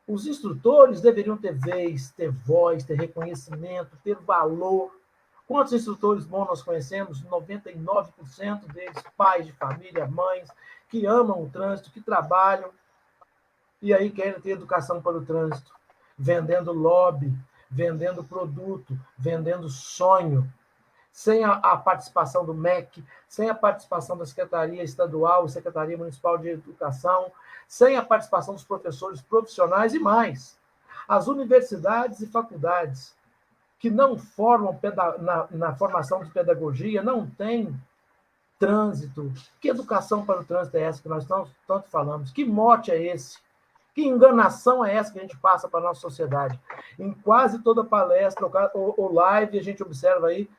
Os instrutores deveriam ter vez, ter voz, ter reconhecimento, ter valor. Quantos instrutores bons nós conhecemos? 99% deles, pais de família, mães, que amam o trânsito, que trabalham, e aí querem ter educação para o trânsito, vendendo lobby, vendendo produto, vendendo sonho, sem a participação do MEC, sem a participação da Secretaria Estadual e Secretaria Municipal de Educação, sem a participação dos professores profissionais e mais. As universidades e faculdades que não formam na formação de pedagogia, não têm trânsito. Que educação para o trânsito é essa que nós tanto falamos? Que mote é esse? Que enganação é essa que a gente passa para a nossa sociedade? Em quase toda palestra ou live, a gente observa aí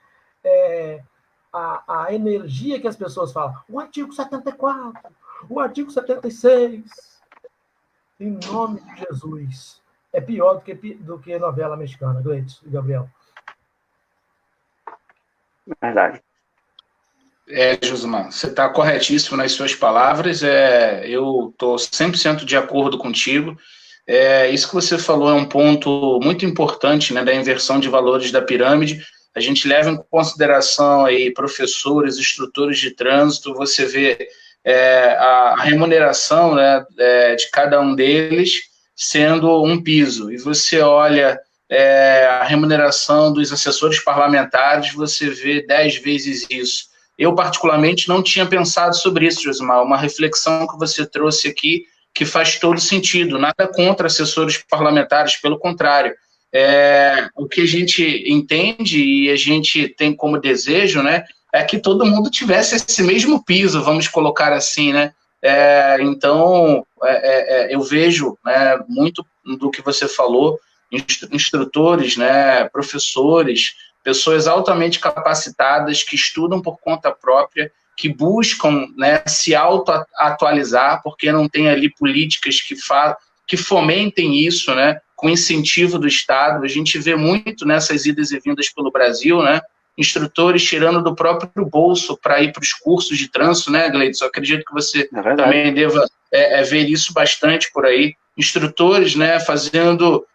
a energia que as pessoas falam. O artigo 74, o artigo 76. Em nome de Jesus. É pior do que novela mexicana, Gleidson e Gabriel. Verdade. Josimar, você está corretíssimo nas suas palavras. Eu estou 100% de acordo contigo. Isso que você falou é um ponto muito importante, né, da inversão de valores da pirâmide. A gente leva em consideração aí professores, instrutores de trânsito, você vê a remuneração, né, de cada um deles sendo um piso, e você olha a remuneração dos assessores parlamentares, você vê 10 vezes isso. Eu, particularmente, não tinha pensado sobre isso, Josimar, uma reflexão que você trouxe aqui, que faz todo sentido, nada contra assessores parlamentares, pelo contrário. O que a gente entende e a gente tem como desejo, né, é que todo mundo tivesse esse mesmo piso, vamos colocar assim, né? Então, eu vejo, né, muito do que você falou, instrutores, né, professores, pessoas altamente capacitadas que estudam por conta própria, que buscam, né, se auto-atualizar, porque não tem ali políticas que fomentem isso, né, com incentivo do Estado. A gente vê muito nessas idas e vindas pelo Brasil, né, instrutores tirando do próprio bolso para ir para os cursos de trânsito, né, Gleidson? Acredito que você também deva ver isso bastante por aí. Instrutores, né, fazendo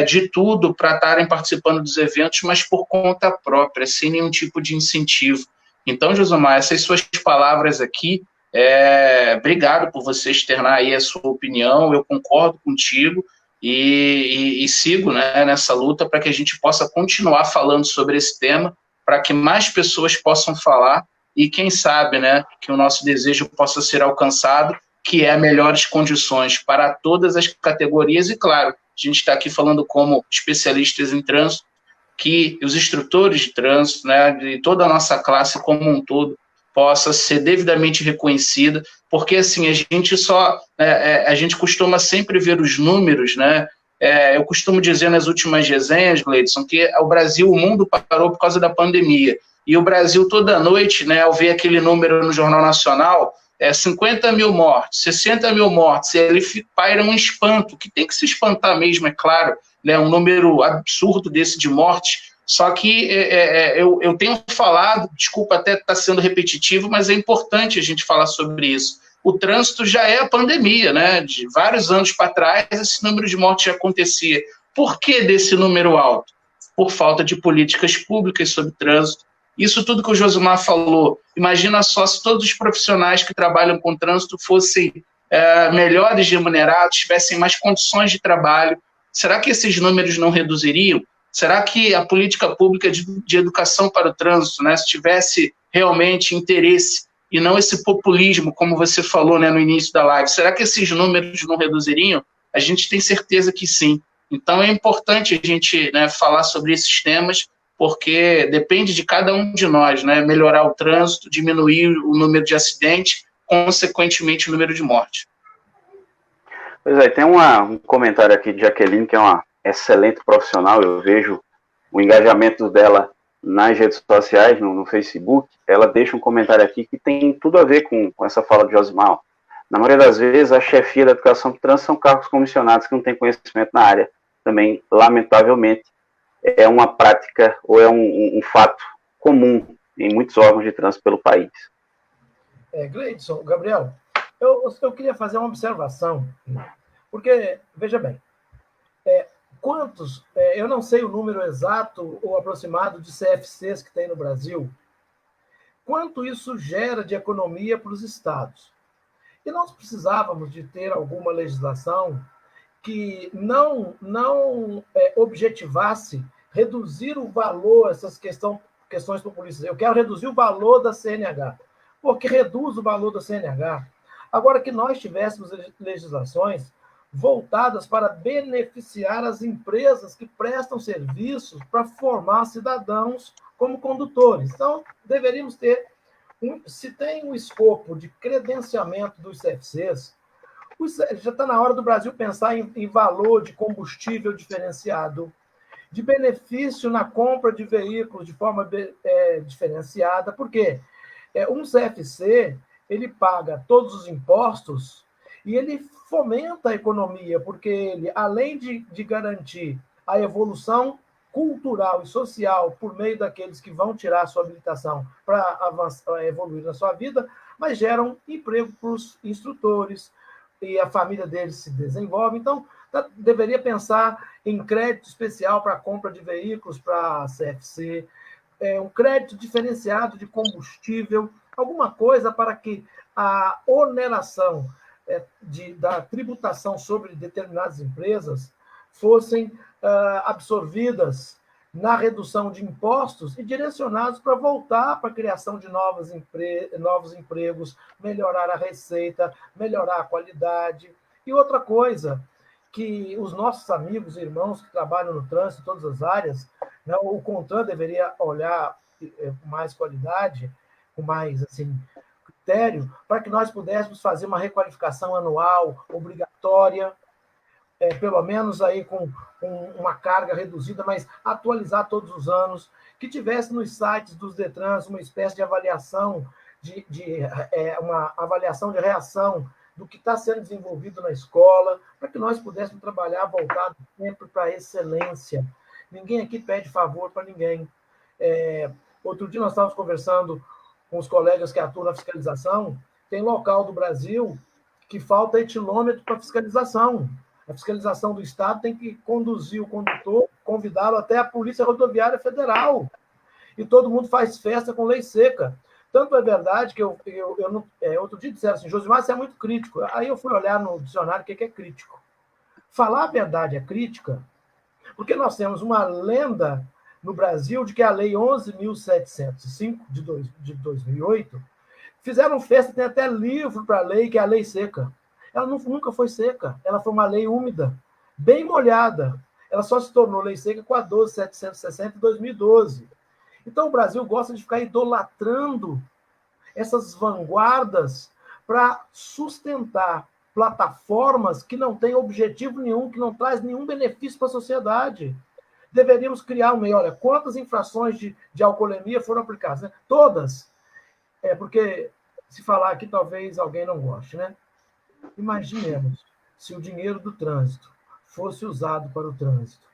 de tudo para estarem participando dos eventos, mas por conta própria, sem nenhum tipo de incentivo. Então, Josimar, essas suas palavras aqui, obrigado por você externar aí a sua opinião, eu concordo contigo e sigo, né, nessa luta para que a gente possa continuar falando sobre esse tema, para que mais pessoas possam falar e, quem sabe, né, que o nosso desejo possa ser alcançado que é melhores condições para todas as categorias, e claro, a gente está aqui falando como especialistas em trânsito, que os instrutores de trânsito, né, de toda a nossa classe como um todo, possa ser devidamente reconhecida, porque assim, a gente costuma sempre ver os números, né? Eu costumo dizer nas últimas resenhas, Gleidson, que o mundo parou por causa da pandemia, e o Brasil toda noite, né, ao ver aquele número no Jornal Nacional, 50 mil mortes, 60 mil mortes, e ele paira um espanto, que tem que se espantar mesmo, é claro, né, um número absurdo desse de morte. Só que eu tenho falado, desculpa até estar sendo repetitivo, mas é importante a gente falar sobre isso. O trânsito já é a pandemia, né? De vários anos para trás, esse número de mortes já acontecia. Por que desse número alto? Por falta de políticas públicas sobre trânsito. Isso tudo que o Josimar falou, imagina só se todos os profissionais que trabalham com trânsito fossem melhores remunerados, tivessem mais condições de trabalho. Será que esses números não reduziriam? Será que a política pública de educação para o trânsito, né, se tivesse realmente interesse e não esse populismo, como você falou, né, no início da live, será que esses números não reduziriam? A gente tem certeza que sim. Então é importante a gente, né, falar sobre esses temas, porque depende de cada um de nós, né, melhorar o trânsito, diminuir o número de acidentes, consequentemente o número de mortes. Pois é, tem um comentário aqui de Jaqueline, que é uma excelente profissional, eu vejo o engajamento dela nas redes sociais, no Facebook. Ela deixa um comentário aqui que tem tudo a ver com essa fala de Josimar. Na maioria das vezes, a chefia da educação de trânsito são cargos comissionados que não têm conhecimento na área. Também, lamentavelmente, é uma prática ou é um fato comum em muitos órgãos de trânsito pelo país. Gleidson, Gabriel, eu queria fazer uma observação, porque, veja bem, eu não sei o número exato ou aproximado de CFCs que tem no Brasil, quanto isso gera de economia para os estados. E nós precisávamos de ter alguma legislação que não objetivasse reduzir o valor, essas questões populistas. Eu quero reduzir o valor da CNH, porque reduz o valor da CNH. Agora que nós tivéssemos legislações voltadas para beneficiar as empresas que prestam serviços para formar cidadãos como condutores. Então, deveríamos ter, se tem um escopo de credenciamento dos CFCs, já está na hora do Brasil pensar em valor de combustível diferenciado, de benefício na compra de veículos de forma diferenciada, porque um CFC ele paga todos os impostos e ele fomenta a economia, porque ele, além de garantir a evolução cultural e social por meio daqueles que vão tirar a sua habilitação para evoluir na sua vida, mas geram emprego para os instrutores e a família deles se desenvolve. Então, deveria pensar em crédito especial para a compra de veículos para a CFC, um crédito diferenciado de combustível, alguma coisa para que a oneração da tributação sobre determinadas empresas fossem absorvidas na redução de impostos e direcionados para voltar para a criação de novos empregos, melhorar a receita, melhorar a qualidade. E outra coisa, que os nossos amigos e irmãos que trabalham no trânsito em todas as áreas, né, o CONTRAN deveria olhar com mais qualidade, com mais critério, para que nós pudéssemos fazer uma requalificação anual obrigatória, pelo menos aí com uma carga reduzida, mas atualizar todos os anos, que tivesse nos sites dos Detrans uma espécie de avaliação, uma avaliação de reação do que está sendo desenvolvido na escola, para que nós pudéssemos trabalhar voltado sempre para a excelência. Ninguém aqui pede favor para ninguém. Outro dia nós estávamos conversando com os colegas que atuam na fiscalização, tem local do Brasil que falta etilômetro para fiscalização. A fiscalização do Estado tem que conduzir o condutor, convidá-lo até a Polícia Rodoviária Federal. E todo mundo faz festa com lei seca. Tanto é verdade que outro dia disseram assim, Josimar, você é muito crítico. Aí eu fui olhar no dicionário o que é crítico. Falar a verdade é crítica, porque nós temos uma lenda no Brasil de que a Lei 11.705 de 2008 Fizeram festa, tem até livro para a lei, que é a lei seca. Ela nunca foi seca, ela foi uma lei úmida, bem molhada. Ela só se tornou lei seca com a 12.760 em 2012. Então o Brasil gosta de ficar idolatrando essas vanguardas para sustentar plataformas que não têm objetivo nenhum, que não traz nenhum benefício para a sociedade. Deveríamos criar um meio. Olha, quantas infrações de alcoolemia foram aplicadas? Né? Todas. Porque, se falar aqui, talvez alguém não goste, né? Imaginemos se o dinheiro do trânsito fosse usado para o trânsito.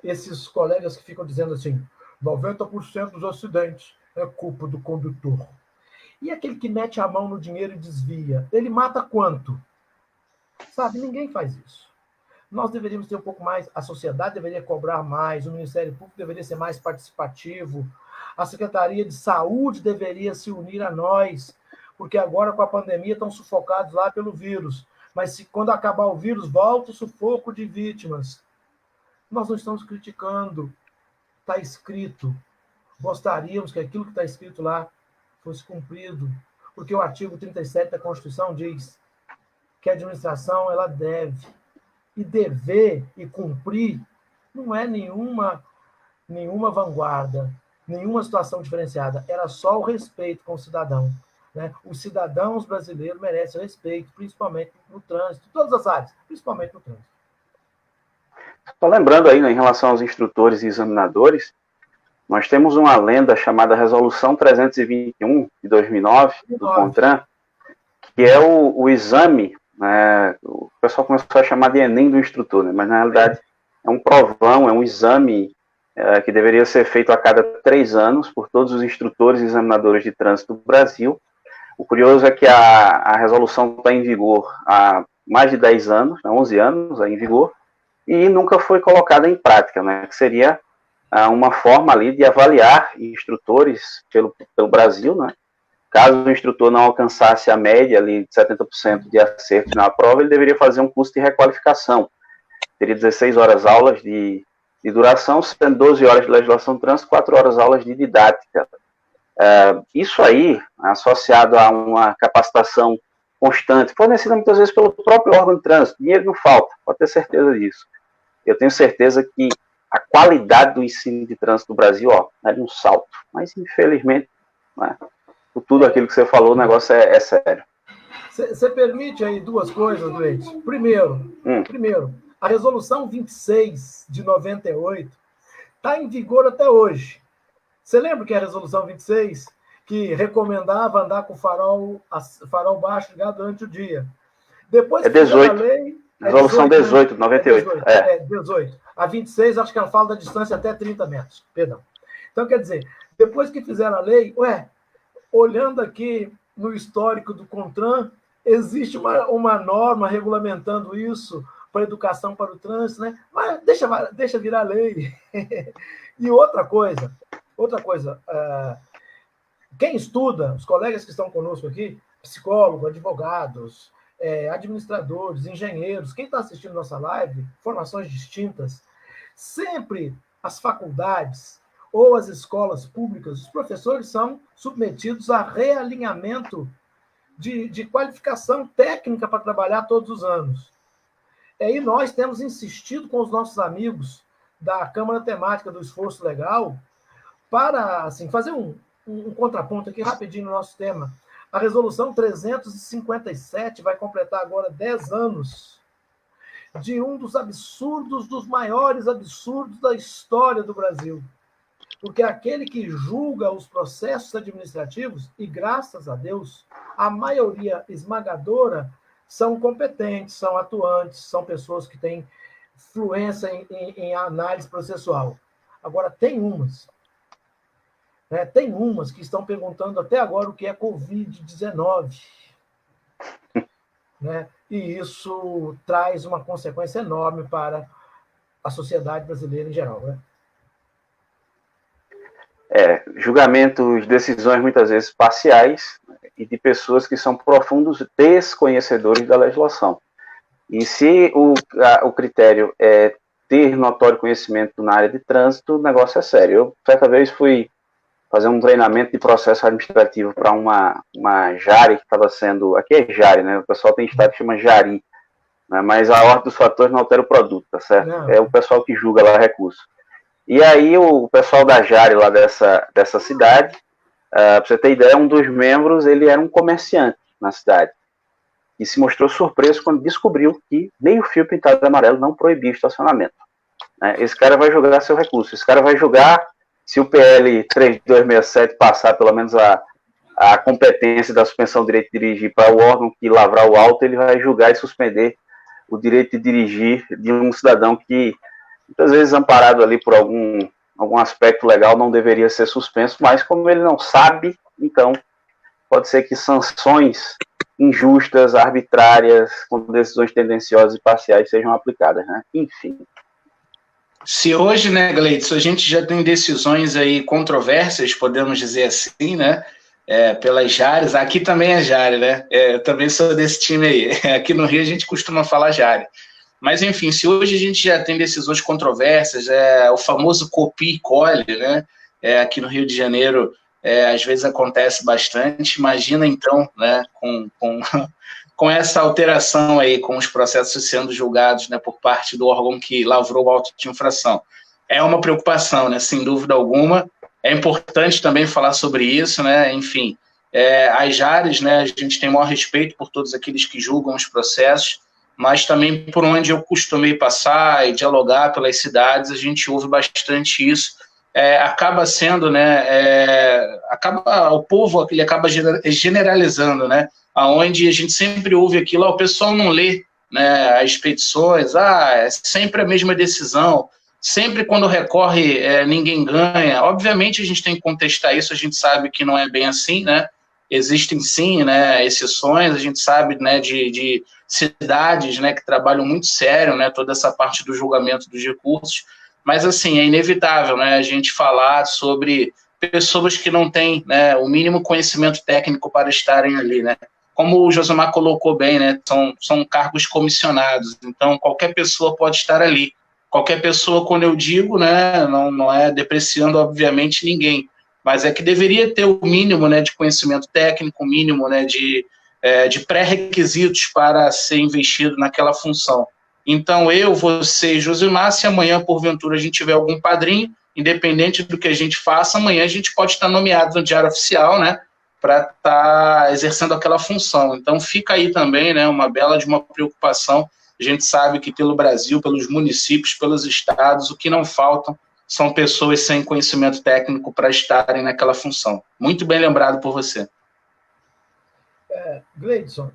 Esses colegas que ficam dizendo assim, 90% dos acidentes é culpa do condutor. E aquele que mete a mão no dinheiro e desvia, ele mata quanto? Sabe, ninguém faz isso. Nós deveríamos ter um pouco mais, a sociedade deveria cobrar mais, o Ministério Público deveria ser mais participativo, a Secretaria de Saúde deveria se unir a nós, porque agora com a pandemia estão sufocados lá pelo vírus. Mas quando acabar o vírus, volta o sufoco de vítimas. Nós não estamos criticando. Está escrito. Gostaríamos que aquilo que está escrito lá fosse cumprido. Porque o artigo 37 da Constituição diz que a administração ela deve. E dever e cumprir não é nenhuma vanguarda, nenhuma situação diferenciada. Era só o respeito com o cidadão. Né? Os cidadãos brasileiros merecem respeito, principalmente no trânsito, em todas as áreas, principalmente no trânsito. Só lembrando aí, né, em relação aos instrutores e examinadores, nós temos uma lenda chamada Resolução 321, de 2009, do CONTRAN, que é o exame, né, o pessoal começou a chamar de Enem do instrutor, né, mas na realidade é um provão, é um exame que deveria ser feito a cada 3 anos por todos os instrutores e examinadores de trânsito do Brasil. O curioso é que a resolução está em vigor há mais de 10 anos, 11 anos em vigor, e nunca foi colocada em prática, né? Que seria uma forma ali de avaliar instrutores pelo Brasil, né? Caso o instrutor não alcançasse a média ali de 70% de acerto na prova, ele deveria fazer um curso de requalificação. Teria 16 horas aulas de duração, sendo 12 horas de legislação do trânsito, 4 horas aulas de didática. Isso aí, associado a uma capacitação constante, fornecida muitas vezes pelo próprio órgão de trânsito, dinheiro não falta, pode ter certeza disso. Eu tenho certeza que a qualidade do ensino de trânsito do Brasil, daria um salto, mas infelizmente, né, por tudo aquilo que você falou, o negócio é sério. Você permite aí 2 coisas, Leite? Primeiro, a resolução 26 de 98 está em vigor até hoje. Você lembra que é a resolução 26, que recomendava andar com farol baixo ligado durante o dia? Depois é 18. A lei, resolução 18, de 98. 18. A 26, acho que ela fala da distância até 30 metros. Perdão. Então, quer dizer, depois que fizeram a lei, olhando aqui no histórico do CONTRAN, existe uma norma regulamentando isso para educação para o trânsito, né? Mas deixa virar lei. E outra coisa, quem estuda, os colegas que estão conosco aqui, psicólogos, advogados, administradores, engenheiros, quem está assistindo nossa live, formações distintas, sempre as faculdades ou as escolas públicas, os professores são submetidos a realinhamento de qualificação técnica para trabalhar todos os anos. E nós temos insistido com os nossos amigos da Câmara Temática do Esforço Legal para assim, fazer um contraponto aqui rapidinho no nosso tema. A resolução 357 vai completar agora 10 anos de um dos absurdos, dos maiores absurdos da história do Brasil. Porque aquele que julga os processos administrativos, e graças a Deus, a maioria esmagadora são competentes, são atuantes, são pessoas que têm fluência em análise processual. Agora, tem umas que estão perguntando até agora o que é Covid-19. Né? E isso traz uma consequência enorme para a sociedade brasileira em geral. Né? Julgamentos, decisões muitas vezes parciais e de pessoas que são profundos desconhecedores da legislação. E se o critério é ter notório conhecimento na área de trânsito, o negócio é sério. Eu, certa vez, fui fazer um treinamento de processo administrativo para uma JARI que estava sendo... Aqui é JARI, né? O pessoal tem estado que chama JARI, né? Mas a ordem dos fatores não altera o produto, tá certo? Não. É o pessoal que julga lá recurso. E aí o pessoal da JARI lá dessa cidade, para você ter ideia, um dos membros, ele era um comerciante na cidade. E se mostrou surpreso quando descobriu que meio fio pintado de amarelo não proibia o estacionamento. Esse cara vai julgar seu recurso. Esse cara vai julgar se o PL 3267 passar pelo menos a competência da suspensão do direito de dirigir para o órgão que lavrar o auto, ele vai julgar e suspender o direito de dirigir de um cidadão que, muitas vezes, amparado ali por algum aspecto legal, não deveria ser suspenso, mas como ele não sabe, então pode ser que sanções injustas, arbitrárias, com decisões tendenciosas e parciais sejam aplicadas, né? Enfim. Se hoje, né, Gleidson, a gente já tem decisões aí controversas, podemos dizer assim, né, pelas JARES, aqui também é JARE, né, eu também sou desse time aí, aqui no Rio a gente costuma falar JARE, mas enfim, se hoje a gente já tem decisões controversas, o famoso copia e colhe, né, aqui no Rio de Janeiro, às vezes acontece bastante, imagina então, né, com essa alteração aí, com os processos sendo julgados, né, por parte do órgão que lavrou o auto de infração. É uma preocupação, né, sem dúvida alguma. É importante também falar sobre isso, né, enfim. As JARES, né, a gente tem o maior respeito por todos aqueles que julgam os processos, mas também por onde eu costumei passar e dialogar pelas cidades, a gente ouve bastante isso. Acaba sendo, né, o povo ele acaba generalizando, né, aonde a gente sempre ouve aquilo, o pessoal não lê, né, as petições, é sempre a mesma decisão, sempre quando recorre ninguém ganha. Obviamente a gente tem que contestar isso, a gente sabe que não é bem assim, né, existem sim, né, exceções, a gente sabe, né, de cidades, né, que trabalham muito sério, né, toda essa parte do julgamento dos recursos, mas assim, é inevitável, né, a gente falar sobre pessoas que não têm, né, o mínimo conhecimento técnico para estarem ali, né. Como o Josemar colocou bem, né, são cargos comissionados, então qualquer pessoa pode estar ali. Qualquer pessoa, quando eu digo, né, não é depreciando, obviamente, ninguém, mas é que deveria ter o mínimo, né, de conhecimento técnico, o mínimo, né, de pré-requisitos para ser investido naquela função. Então, eu, você e Josemar, se amanhã, porventura, a gente tiver algum padrinho, independente do que a gente faça, amanhã a gente pode estar nomeado no Diário Oficial, né, para estar exercendo aquela função. Então, fica aí também, né, uma bela de uma preocupação. A gente sabe que pelo Brasil, pelos municípios, pelos estados, o que não faltam são pessoas sem conhecimento técnico para estarem naquela função. Muito bem lembrado por você. Gleidson,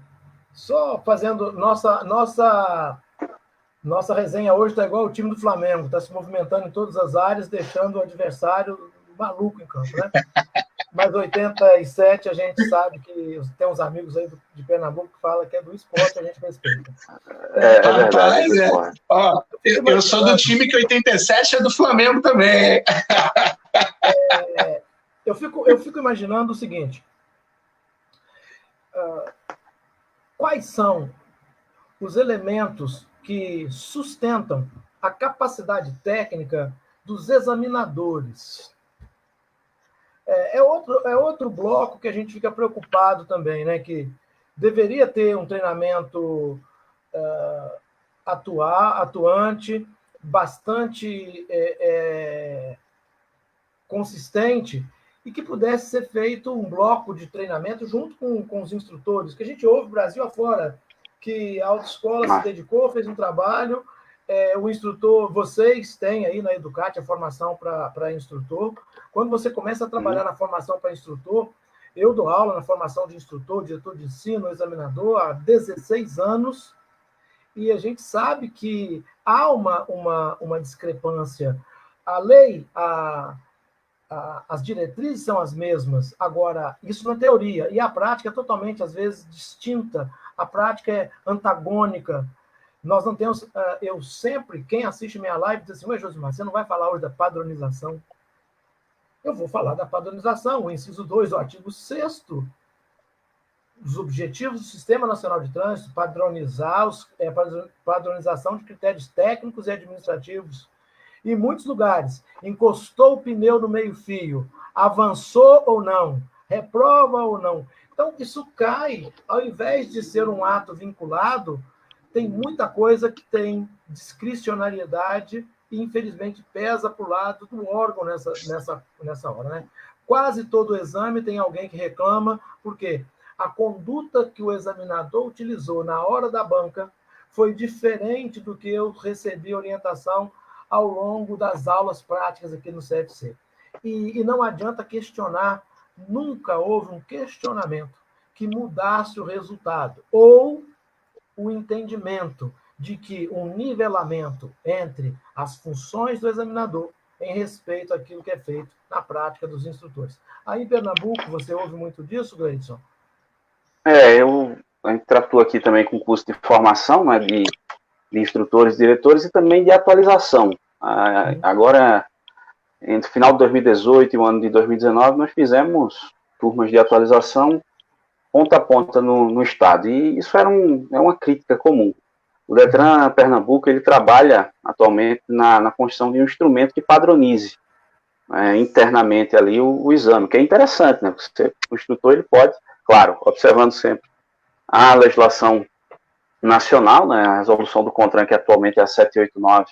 só fazendo nossa resenha hoje está igual o time do Flamengo, está se movimentando em todas as áreas, deixando o adversário maluco em campo, né? Mas 87 a gente sabe que tem uns amigos aí de Pernambuco que falam que é do esporte, a gente respeita. Verdade. Ó, eu sou do time que 87 é do Flamengo também. Eu fico imaginando o seguinte: quais são os elementos que sustentam a capacidade técnica dos examinadores? É outro bloco que a gente fica preocupado também, né? Que deveria ter um treinamento atuante, bastante consistente, e que pudesse ser feito um bloco de treinamento junto com os instrutores, que a gente ouve Brasil afora, que a autoescola se dedicou, fez um trabalho, o instrutor, vocês têm aí na Educate a formação para instrutor. Quando você começa a trabalhar na formação para instrutor, eu dou aula na formação de instrutor, diretor de ensino, examinador, há 16 anos, e a gente sabe que há uma discrepância. A lei, as diretrizes são as mesmas, agora, isso na teoria, e a prática é totalmente, às vezes, distinta, a prática é antagônica. Nós não temos... eu sempre, quem assiste minha live, diz assim: ué, Josemar, você não vai falar hoje da padronização? Eu vou falar da padronização, o inciso 2 do artigo 6º, os objetivos do Sistema Nacional de Trânsito, padronização de critérios técnicos e administrativos. Em muitos lugares, encostou o pneu no meio-fio, avançou ou não, reprova ou não. Então, isso cai, ao invés de ser um ato vinculado, tem muita coisa que tem discricionariedade e, infelizmente, pesa para o lado do órgão nessa hora. Né? Quase todo exame tem alguém que reclama, porque a conduta que o examinador utilizou na hora da banca foi diferente do que eu recebi orientação ao longo das aulas práticas aqui no CFC. E não adianta questionar, nunca houve um questionamento que mudasse o resultado, ou o entendimento de que um nivelamento entre as funções do examinador em respeito àquilo que é feito na prática dos instrutores. Aí em Pernambuco, você ouve muito disso, Gleidson? A gente tratou aqui também com curso de formação, né, de instrutores, diretores e também de atualização. Agora, entre o final de 2018 e o ano de 2019, nós fizemos turmas de atualização ponta a ponta no estado. E isso é uma crítica comum. O Detran Pernambuco, ele trabalha atualmente na construção de um instrumento que padronize internamente ali o exame, que é interessante, né? O instrutor, ele pode, claro, observando sempre a legislação nacional, né? A resolução do CONTRAN, que atualmente é a 789,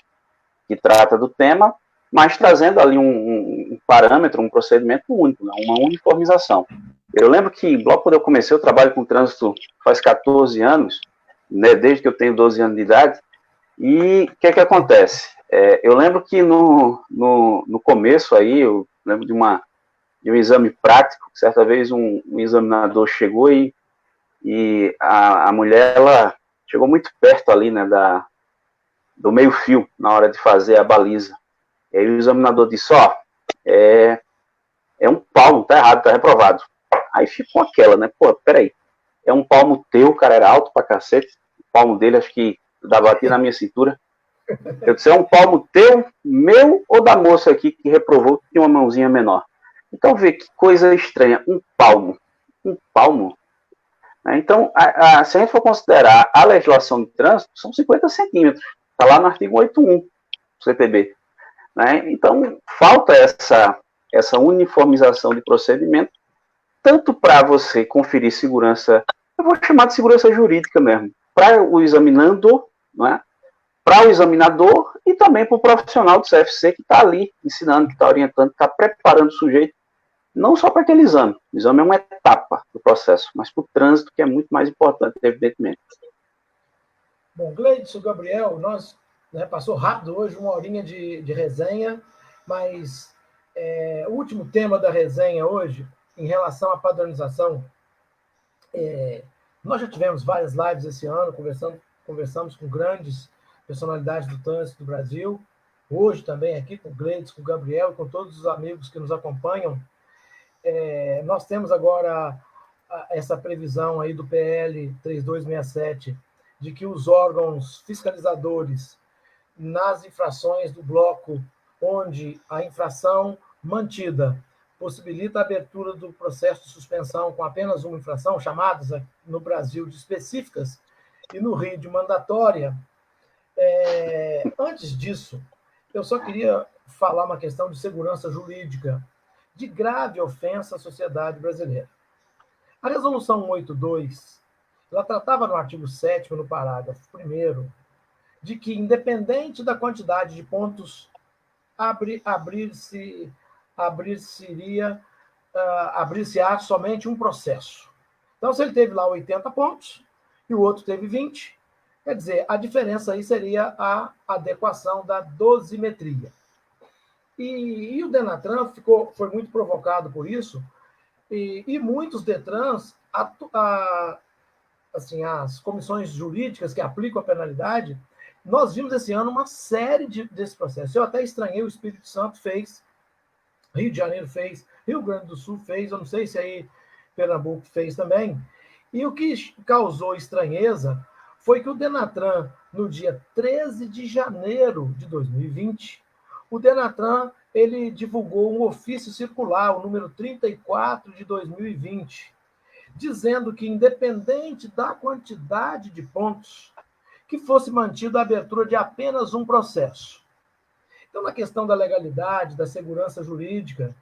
que trata do tema, mas trazendo ali um parâmetro, um procedimento único, né? Uma uniformização. Eu lembro que, logo quando eu comecei, eu trabalho com trânsito faz 14 anos, né, desde que eu tenho 12 anos de idade, e o que é que acontece? Eu lembro que no começo aí, eu lembro de um exame prático, certa vez um examinador chegou e a mulher, ela chegou muito perto ali, né, do meio fio, na hora de fazer a baliza. E aí o examinador disse, é um palmo, tá errado, tá reprovado. Aí ficou aquela, né? Pô, peraí. É um palmo teu, o cara era alto pra cacete. O palmo dele, acho que batia na minha cintura. Eu disse, é um palmo teu, meu ou da moça aqui que reprovou, que tinha uma mãozinha menor. Então, vê que coisa estranha. Um palmo. Um palmo. Então, se a gente for considerar a legislação de trânsito, são 50 centímetros. Está lá no artigo 81 do CTB. Então, falta essa uniformização de procedimento, tanto para você conferir segurança, eu vou chamar de segurança jurídica mesmo, para o examinando, para o examinador e também para o profissional do CFC que está ali ensinando, que está orientando, que está preparando o sujeito, não só para aquele exame. O exame é uma etapa do processo, mas para o trânsito, que é muito mais importante, evidentemente. Bom, Gleidson, Gabriel, nós passou rápido hoje, 1 horinha de resenha, mas o último tema da resenha hoje, em relação à padronização, nós já tivemos várias lives esse ano, conversamos com grandes personalidades do trânsito do Brasil, hoje também aqui com o Gleidson, com o Gabriel e com todos os amigos que nos acompanham. Nós temos agora essa previsão aí do PL 3267, de que os órgãos fiscalizadores nas infrações do bloco onde a infração mantida possibilita a abertura do processo de suspensão com apenas uma infração, chamadas no Brasil de específicas, e no Rio de mandatória. Antes disso, eu só queria falar uma questão de segurança jurídica, de grave ofensa à sociedade brasileira. A Resolução 182, ela tratava no artigo 7º, no parágrafo 1º, de que, independente da quantidade de pontos, abrir-se-á somente um processo. Então, se ele teve lá 80 pontos e o outro teve 20, quer dizer, a diferença aí seria a adequação da dosimetria. E o Denatran foi muito provocado por isso, e muitos Detrans, assim, as comissões jurídicas que aplicam a penalidade, nós vimos esse ano uma série desses processos. Eu até estranhei, o Espírito Santo fez, Rio de Janeiro fez, Rio Grande do Sul fez, eu não sei se aí Pernambuco fez também. E o que causou estranheza foi que o Denatran, no dia 13 de janeiro de 2020, o Denatran ele divulgou um ofício circular, o número 34 de 2020, dizendo que, independente da quantidade de pontos, que fosse mantida a abertura de apenas um processo. Então, na questão da legalidade, da segurança jurídica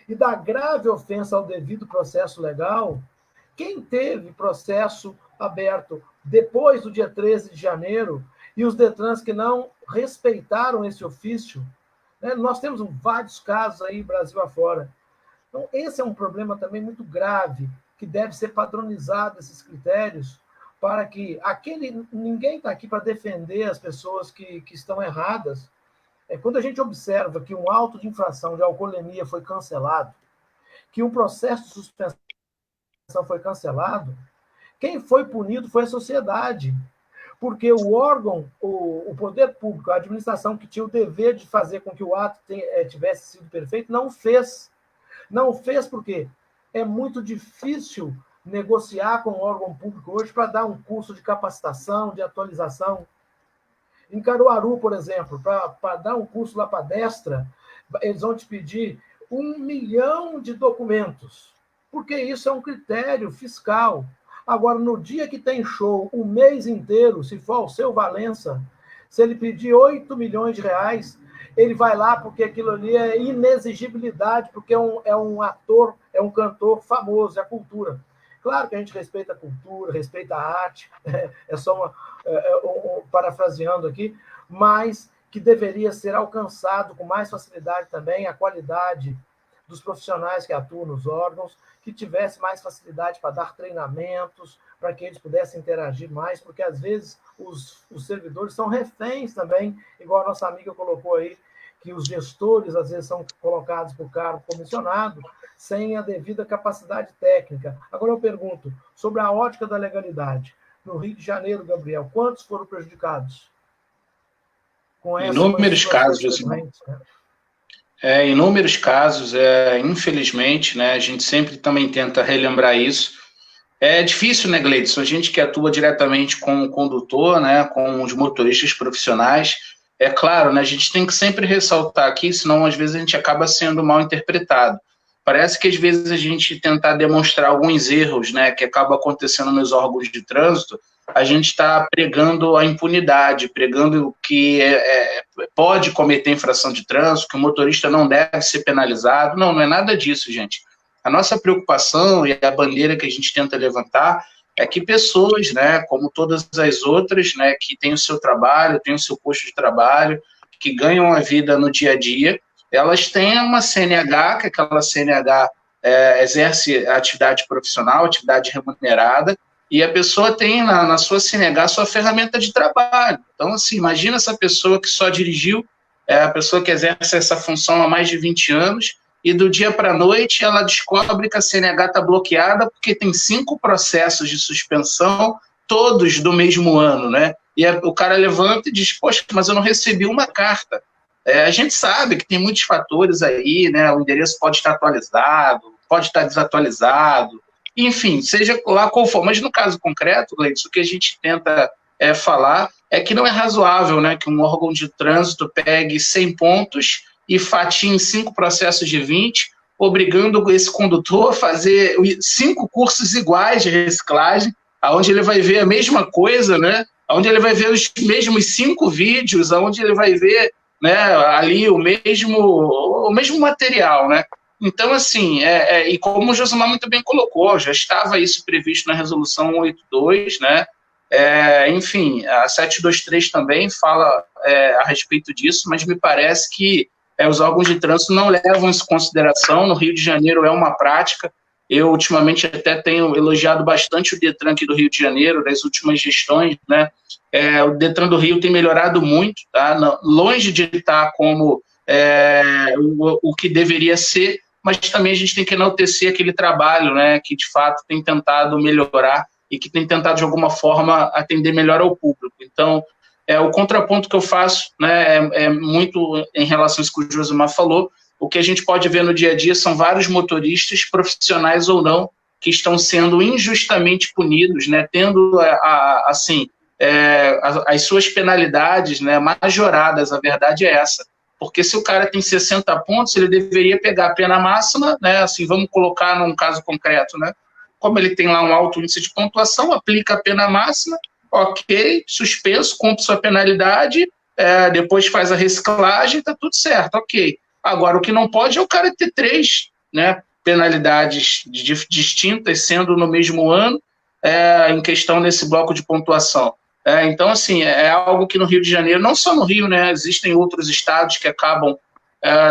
e da grave ofensa ao devido processo legal, quem teve processo aberto depois do dia 13 de janeiro e os Detrans que não respeitaram esse ofício, né? Nós temos vários casos aí, Brasil afora. Então, esse é um problema também muito grave, que deve ser padronizado esses critérios, para que ninguém está aqui para defender as pessoas que estão erradas. Quando a gente observa que um auto de infração de alcoolemia foi cancelado, que um processo de suspensão foi cancelado, quem foi punido foi a sociedade, porque o órgão, o poder público, a administração que tinha o dever de fazer com que o ato tivesse sido perfeito, não fez. Não fez porque é muito difícil negociar com o órgão público hoje para dar um curso de capacitação, de atualização. Em Caruaru, por exemplo, para dar um curso lá para a Destra, eles vão te pedir 1 milhão de documentos, porque isso é um critério fiscal. Agora, no dia que tem show, o mês inteiro, se for o seu Valença, se ele pedir 8 milhões de reais, ele vai lá porque aquilo ali é inexigibilidade, porque é um ator, é um cantor famoso, é a cultura. Claro que a gente respeita a cultura, respeita a arte, é só parafraseando aqui, mas que deveria ser alcançado com mais facilidade também a qualidade dos profissionais que atuam nos órgãos, que tivesse mais facilidade para dar treinamentos, para que eles pudessem interagir mais, porque às vezes os servidores são reféns também, igual a nossa amiga colocou aí, que os gestores às vezes são colocados por cargo comissionado, sem a devida capacidade técnica. Agora eu pergunto, sobre a ótica da legalidade, no Rio de Janeiro, Gabriel, quantos foram prejudicados? Inúmeros casos, né? Inúmeros casos, infelizmente, né, a gente sempre também tenta relembrar isso. É difícil, né, Gleidson? A gente que atua diretamente com o condutor, né, com os motoristas profissionais, é claro, né, a gente tem que sempre ressaltar aqui, senão às vezes a gente acaba sendo mal interpretado. Parece que às vezes a gente tentar demonstrar alguns erros, né, que acabam acontecendo nos órgãos de trânsito, a gente está pregando a impunidade, pregando que pode cometer infração de trânsito, que o motorista não deve ser penalizado. Não é nada disso, gente. A nossa preocupação e a bandeira que a gente tenta levantar é que pessoas, né, como todas as outras, né, que têm o seu trabalho, têm o seu posto de trabalho, que ganham a vida no dia a dia, elas têm uma CNH, que aquela CNH exerce atividade profissional, atividade remunerada, e a pessoa tem na sua CNH sua ferramenta de trabalho. Então, assim, imagina essa pessoa que só dirigiu, a pessoa que exerce essa função há mais de 20 anos, e do dia para a noite ela descobre que a CNH está bloqueada porque tem 5 processos de suspensão, todos do mesmo ano, né? E o cara levanta e diz, poxa, mas eu não recebi uma carta. A gente sabe que tem muitos fatores aí, né? O endereço pode estar atualizado, pode estar desatualizado, enfim, seja lá qual for. Mas no caso concreto, Gleidson, o que a gente tenta falar é que não é razoável, né, que um órgão de trânsito pegue 100 pontos e fatie em 5 processos de 20, obrigando esse condutor a fazer 5 cursos iguais de reciclagem, onde ele vai ver a mesma coisa, né, onde ele vai ver os mesmos 5 vídeos, onde ele vai ver, né, ali o mesmo material, né. Então, assim, e como o Josimar muito bem colocou, já estava isso previsto na resolução 182, né, enfim, a 723 também fala a respeito disso, mas me parece que os órgãos de trânsito não levam isso em consideração. No Rio de Janeiro é uma prática. Eu, ultimamente, até tenho elogiado bastante o Detran aqui do Rio de Janeiro, das últimas gestões, né? O Detran do Rio tem melhorado muito, tá? Longe de estar como o que deveria ser, mas também a gente tem que enaltecer aquele trabalho, né, que, de fato, tem tentado melhorar e que tem tentado, de alguma forma, atender melhor ao público. Então, o contraponto que eu faço, né, é muito em relação a isso que o Josimar falou. O que a gente pode ver no dia a dia são vários motoristas, profissionais ou não, que estão sendo injustamente punidos, né, tendo, assim, as suas penalidades, né, majoradas. A verdade é essa. Porque se o cara tem 60 pontos, ele deveria pegar a pena máxima, né, assim, vamos colocar num caso concreto, né, como ele tem lá um alto índice de pontuação, aplica a pena máxima, ok, suspenso, cumpre sua penalidade depois faz a reciclagem, está tudo certo, ok. Agora, o que não pode é o cara ter 3, né, penalidades distintas, sendo no mesmo ano, em questão desse bloco de pontuação. Então, assim, é algo que no Rio de Janeiro, não só no Rio, né, existem outros estados que acabam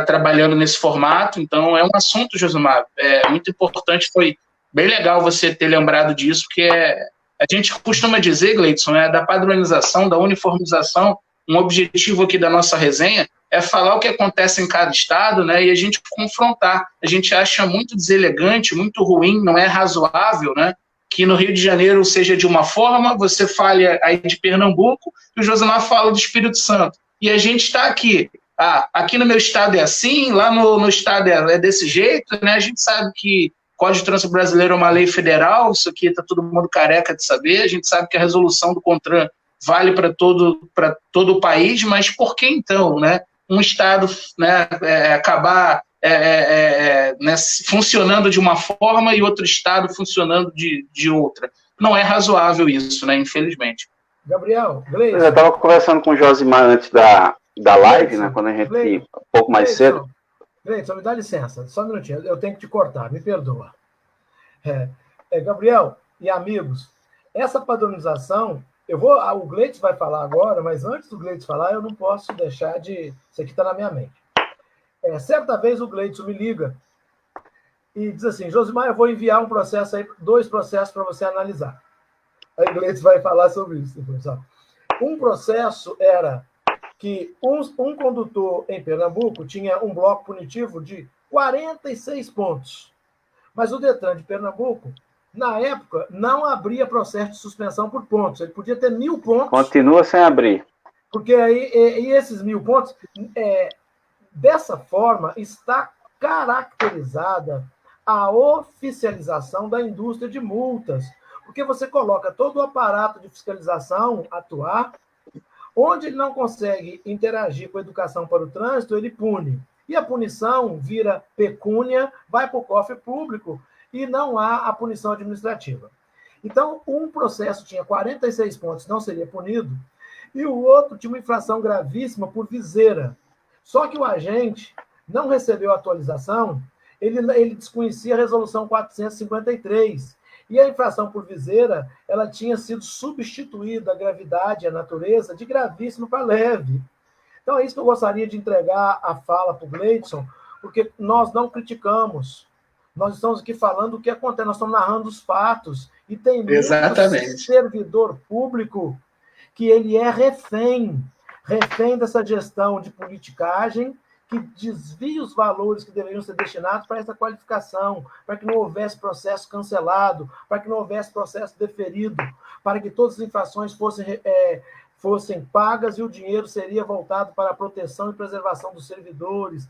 trabalhando nesse formato, então é um assunto, Josimar, muito importante, foi bem legal você ter lembrado disso, porque a gente costuma dizer, Gleidson, da padronização, da uniformização, um objetivo aqui da nossa resenha é falar o que acontece em cada estado, né, e a gente confrontar. A gente acha muito deselegante, muito ruim, não é razoável, né, que no Rio de Janeiro seja de uma forma, você fale aí de Pernambuco, e o Josimar fala do Espírito Santo. E a gente está aqui. Aqui no meu estado é assim, lá no estado é desse jeito, né? A gente sabe que o Código de Trânsito Brasileiro é uma lei federal, isso aqui está todo mundo careca de saber, a gente sabe que a resolução do CONTRAN vale para todo o país, mas por que então, né? Um estado, né, acabar né, funcionando de uma forma e outro estado funcionando de outra? Não é razoável isso, né? Infelizmente. Gabriel, Gleison. Eu estava conversando com o Josimar antes da live, Gleison, né? Quando a gente Gleison, um pouco mais cedo. Gleison, me dá licença, só um minutinho, eu tenho que te cortar, me perdoa. Gabriel e amigos, essa padronização, o Gleison vai falar agora, mas antes do Gleison falar, eu não posso deixar de... Isso aqui está na minha mente. Certa vez o Gleison me liga e diz assim, Josimar, eu vou enviar um processo aí, 2 processos para você analisar. Aí o Gleison vai falar sobre isso. Um processo era que um condutor em Pernambuco tinha um bloco punitivo de 46 pontos. Mas o Detran de Pernambuco, na época, não abria processo de suspensão por pontos. Ele podia ter 1.000 pontos. Continua sem abrir. Porque aí esses 1.000 pontos, dessa forma, está caracterizada a oficialização da indústria de multas. Porque você coloca todo o aparato de fiscalização atuar, onde ele não consegue interagir com a educação para o trânsito, ele pune. E a punição vira pecúnia, vai para o cofre público e não há a punição administrativa. Então, um processo tinha 46 pontos, não seria punido, e o outro tinha uma infração gravíssima por viseira. Só que o agente não recebeu a atualização, ele desconhecia a resolução 453, e a infração por viseira, ela tinha sido substituída, a gravidade, a natureza, de gravíssimo para leve. Então, é isso que eu gostaria de entregar a fala para o Gleison, porque nós não criticamos. Nós estamos aqui falando o que acontece, nós estamos narrando os fatos. E tem muito servidor público que ele é refém dessa gestão de politicagem, que desvia os valores que deveriam ser destinados para essa qualificação, para que não houvesse processo cancelado, para que não houvesse processo deferido, para que todas as infrações fossem pagas e o dinheiro seria voltado para a proteção e preservação dos servidores,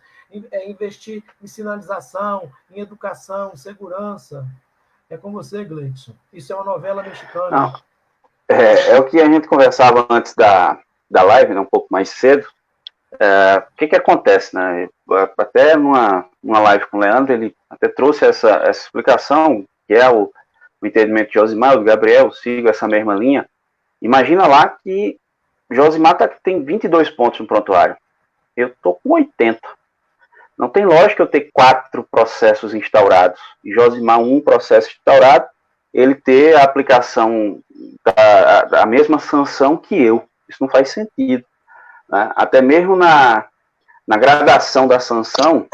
investir em sinalização, em educação, em segurança. É com você, Gleison. Isso é uma novela mexicana. Não. É o que a gente conversava antes da live, né, um pouco mais cedo. O que acontece, né? Até numa live com o Leandro, ele até trouxe essa explicação, que é o entendimento de Josimar, do Gabriel, sigo essa mesma linha. Imagina lá que Josimar tem 22 pontos no prontuário. Eu estou com 80. Não tem lógica eu ter 4 processos instaurados. E Josimar, um processo instaurado, ele ter a aplicação da mesma sanção que eu. Isso não faz sentido. Né? Até mesmo na gradação da sanção,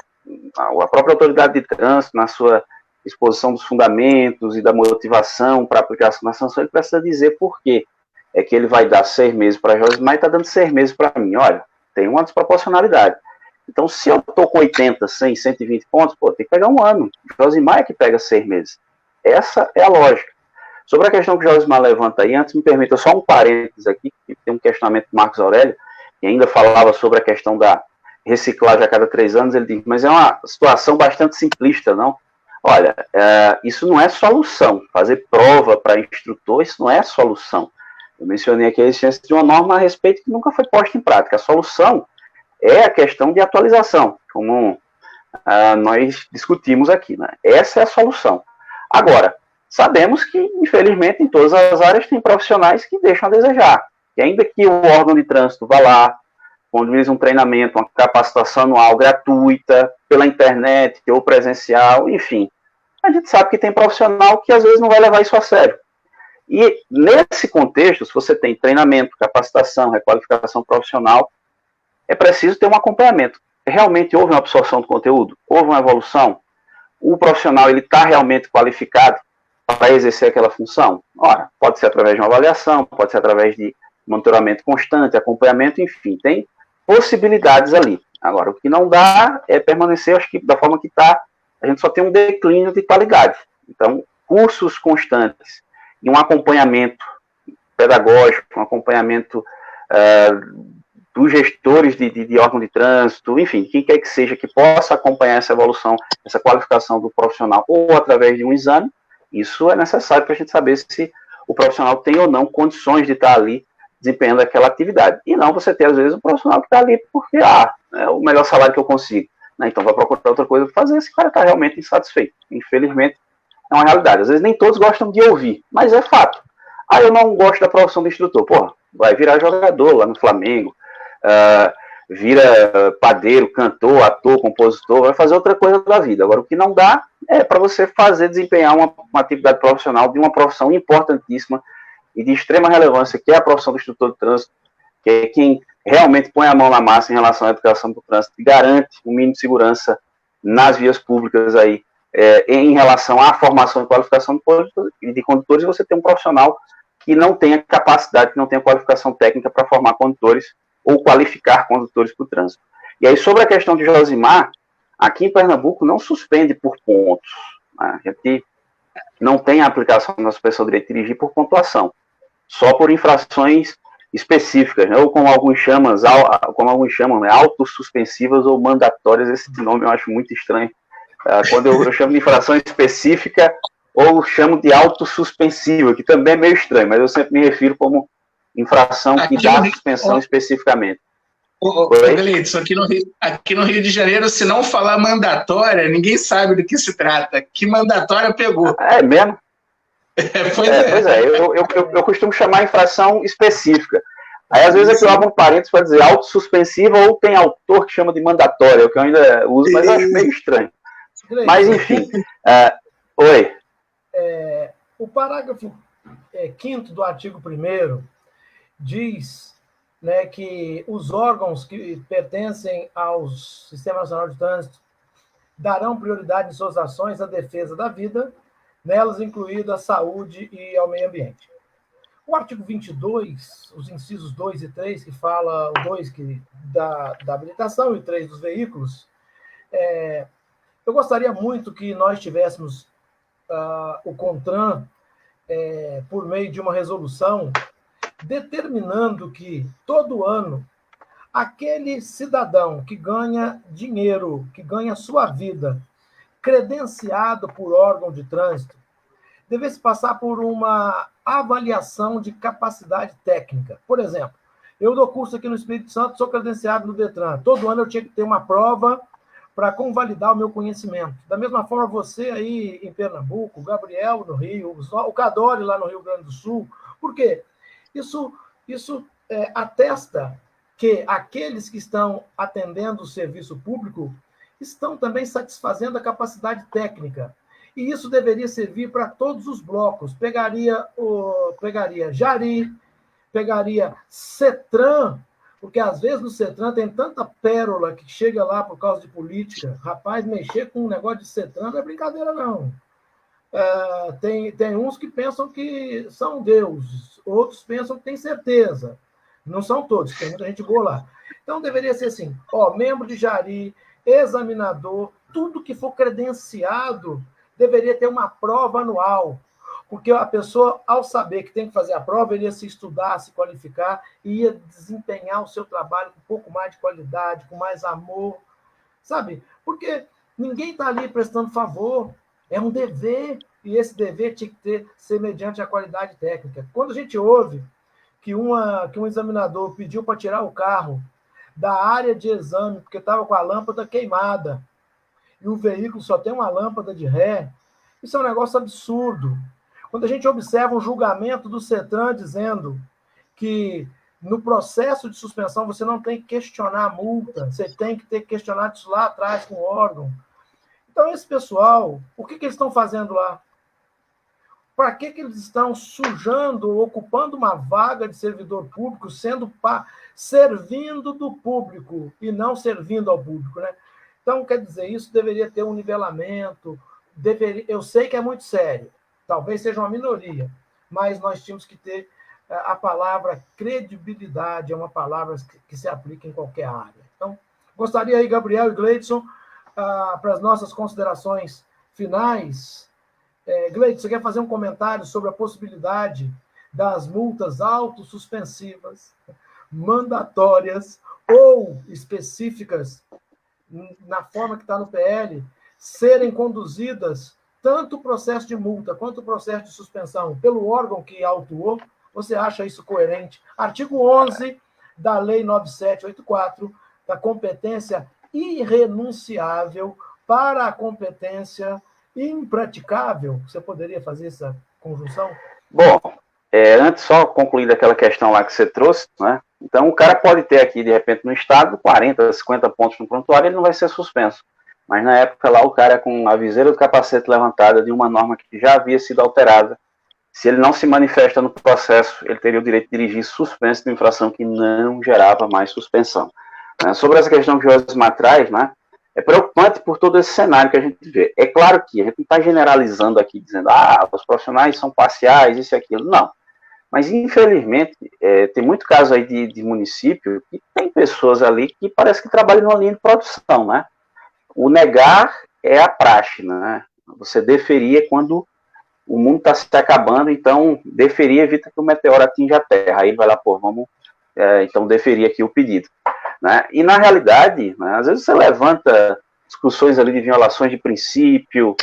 a própria autoridade de trânsito, na sua exposição dos fundamentos e da motivação para a aplicação da sanção, ele precisa dizer por quê. É que ele vai dar 6 meses para Josimar e está dando 6 meses para mim. Olha, tem uma desproporcionalidade. Então, se eu estou com 80, 100, 120 pontos, tem que pegar um ano. Josimar é que pega 6 meses. Essa é a lógica. Sobre a questão que o Josimar levanta aí, antes me permita só um parênteses aqui, que tem um questionamento do Marcos Aurélio, que ainda falava sobre a questão da reciclagem a cada 3 anos, ele diz, mas é uma situação bastante simplista, não? Olha, isso não é solução. Fazer prova para instrutor, isso não é solução. Eu mencionei aqui a existência de uma norma a respeito que nunca foi posta em prática. A solução é a questão de atualização, como nós discutimos aqui, né? Essa é a solução. Agora, sabemos que, infelizmente, em todas as áreas tem profissionais que deixam a desejar. E ainda que o órgão de trânsito vá lá, quando diz um treinamento, uma capacitação anual gratuita, pela internet ou presencial, enfim. A gente sabe que tem profissional que às vezes não vai levar isso a sério. E nesse contexto, se você tem treinamento, capacitação, requalificação profissional, é preciso ter um acompanhamento. Realmente houve uma absorção do conteúdo? Houve uma evolução? O profissional está realmente qualificado para exercer aquela função? Ora, pode ser através de uma avaliação, pode ser através de monitoramento constante, acompanhamento, enfim, tem possibilidades ali. Agora, o que não dá é permanecer, acho que da forma que está, a gente só tem um declínio de qualidade. Então, cursos constantes e um acompanhamento pedagógico, um acompanhamento dos gestores de órgão de trânsito, enfim, quem quer que seja que possa acompanhar essa evolução, essa qualificação do profissional, ou através de um exame, isso é necessário para a gente saber se o profissional tem ou não condições de estar ali desempenhando aquela atividade. E não você ter, às vezes, um profissional que está ali porque, é o melhor salário que eu consigo. Né? Então vai procurar outra coisa para fazer, esse cara está realmente insatisfeito. Infelizmente, é uma realidade. Às vezes nem todos gostam de ouvir, mas é fato. Eu não gosto da profissão de instrutor. Porra, vai virar jogador lá no Flamengo, vira padeiro, cantor, ator, compositor, vai fazer outra coisa da vida. Agora, o que não dá é para você desempenhar uma atividade profissional de uma profissão importantíssima e de extrema relevância, que é a profissão do instrutor de trânsito, que é quem realmente põe a mão na massa em relação à educação do trânsito e garante um mínimo de segurança nas vias públicas aí, em relação à formação e qualificação de condutores, você tem um profissional que não tenha capacidade, que não tenha qualificação técnica para formar condutores ou qualificar condutores para o trânsito. E aí, sobre a questão de Josimar, aqui em Pernambuco não suspende por pontos. Né? A gente não tem a aplicação da suspensão do direito de dirigir por pontuação, só por infrações específicas, né? Ou como alguns chamam, né? Autossuspensivas ou mandatórias. Esse nome eu acho muito estranho. Quando eu chamo de infração específica ou chamo de autossuspensiva, que também é meio estranho, mas eu sempre me refiro como infração que dá suspensão especificamente. Gleidson, aqui no Rio de Janeiro, se não falar mandatória, ninguém sabe do que se trata. Que mandatória pegou? É mesmo? Pois é. Eu costumo chamar infração específica. Aí, às vezes, aqui eu abro um parênteses para dizer autossuspensiva, ou tem autor que chama de mandatória, o que eu ainda uso, mas eu acho meio estranho. Mas, enfim. Oi. O parágrafo 5º do artigo 1º diz, né, que os órgãos que pertencem ao Sistema Nacional de Trânsito darão prioridade em suas ações à defesa da vida, nelas incluída a saúde e ao meio ambiente. O artigo 22, os incisos 2 e 3, que fala, o 2 da habilitação e o 3 dos veículos, eu gostaria muito que nós tivéssemos o CONTRAN, por meio de uma resolução, determinando que, todo ano, aquele cidadão que ganha dinheiro, que ganha sua vida, credenciado por órgão de trânsito, devesse passar por uma avaliação de capacidade técnica. Por exemplo, eu dou curso aqui no Espírito Santo, sou credenciado no Detran. Todo ano eu tinha que ter uma prova para convalidar o meu conhecimento. Da mesma forma, você aí em Pernambuco, o Gabriel no Rio, o Cadore lá no Rio Grande do Sul. Por quê? Isso atesta que aqueles que estão atendendo o serviço público estão também satisfazendo a capacidade técnica. E isso deveria servir para todos os blocos. Pegaria Jari, pegaria CETRAN, porque às vezes no CETRAN tem tanta pérola que chega lá por causa de política. Rapaz, mexer com um negócio de CETRAN não é brincadeira, não. Tem uns que pensam que são deuses, outros pensam que têm certeza. Não são todos, tem muita gente boa lá. Então deveria ser assim, membro de Jari, examinador, tudo que for credenciado deveria ter uma prova anual, porque a pessoa, ao saber que tem que fazer a prova, iria se estudar, se qualificar, e ia desempenhar o seu trabalho com um pouco mais de qualidade, com mais amor, sabe? Porque ninguém está ali prestando favor, é um dever, e esse dever tinha que ser mediante a qualidade técnica. Quando a gente ouve que um examinador pediu para tirar o carro da área de exame, porque estava com a lâmpada queimada, e o veículo só tem uma lâmpada de ré, isso é um negócio absurdo. Quando a gente observa um julgamento do CETRAN dizendo que No processo de suspensão, você não tem que questionar a multa, você tem que ter questionado isso lá atrás com o órgão. Então, esse pessoal, o que eles estão fazendo lá? Para que eles estão sujando, ocupando uma vaga de servidor público, servindo do público e não servindo ao público, né? Então, quer dizer, isso deveria ter um nivelamento, eu sei que é muito sério, talvez seja uma minoria, mas nós tínhamos que ter a palavra credibilidade, é uma palavra que se aplica em qualquer área. Então, gostaria aí, Gabriel e Gleidson, para as nossas considerações finais. Gleidson, você quer fazer um comentário sobre a possibilidade das multas autossuspensivas, mandatórias ou específicas, na forma que está no PL, serem conduzidas tanto o processo de multa quanto o processo de suspensão pelo órgão que autuou? Você acha isso coerente? Artigo 11 da Lei 9784, da competência irrenunciável para a competência impraticável. Você poderia fazer essa conjunção? Bom, antes só concluir aquela questão lá que você trouxe, né? Então o cara pode ter aqui, de repente, no estado, 40, 50 pontos no prontuário, ele não vai ser suspenso. Mas na época lá, o cara com a viseira do capacete levantada de uma norma que já havia sido alterada, se ele não se manifesta no processo, ele teria o direito de dirigir suspenso de infração que não gerava mais suspensão. Sobre essa questão que o Josimar traz, né, é preocupante por todo esse cenário que a gente vê. É claro que a gente não está generalizando aqui, dizendo, os profissionais são parciais, isso e aquilo. Não. Mas, infelizmente, tem muito caso aí de município que tem pessoas ali que parece que trabalham numa linha de produção, né? O negar é a praxe, né? Você deferir quando o mundo está se acabando, então deferir evita que o meteoro atinja a Terra. Aí vai lá, então deferir aqui o pedido. Né? E na realidade, né, às vezes você levanta discussões ali de violações de princípio,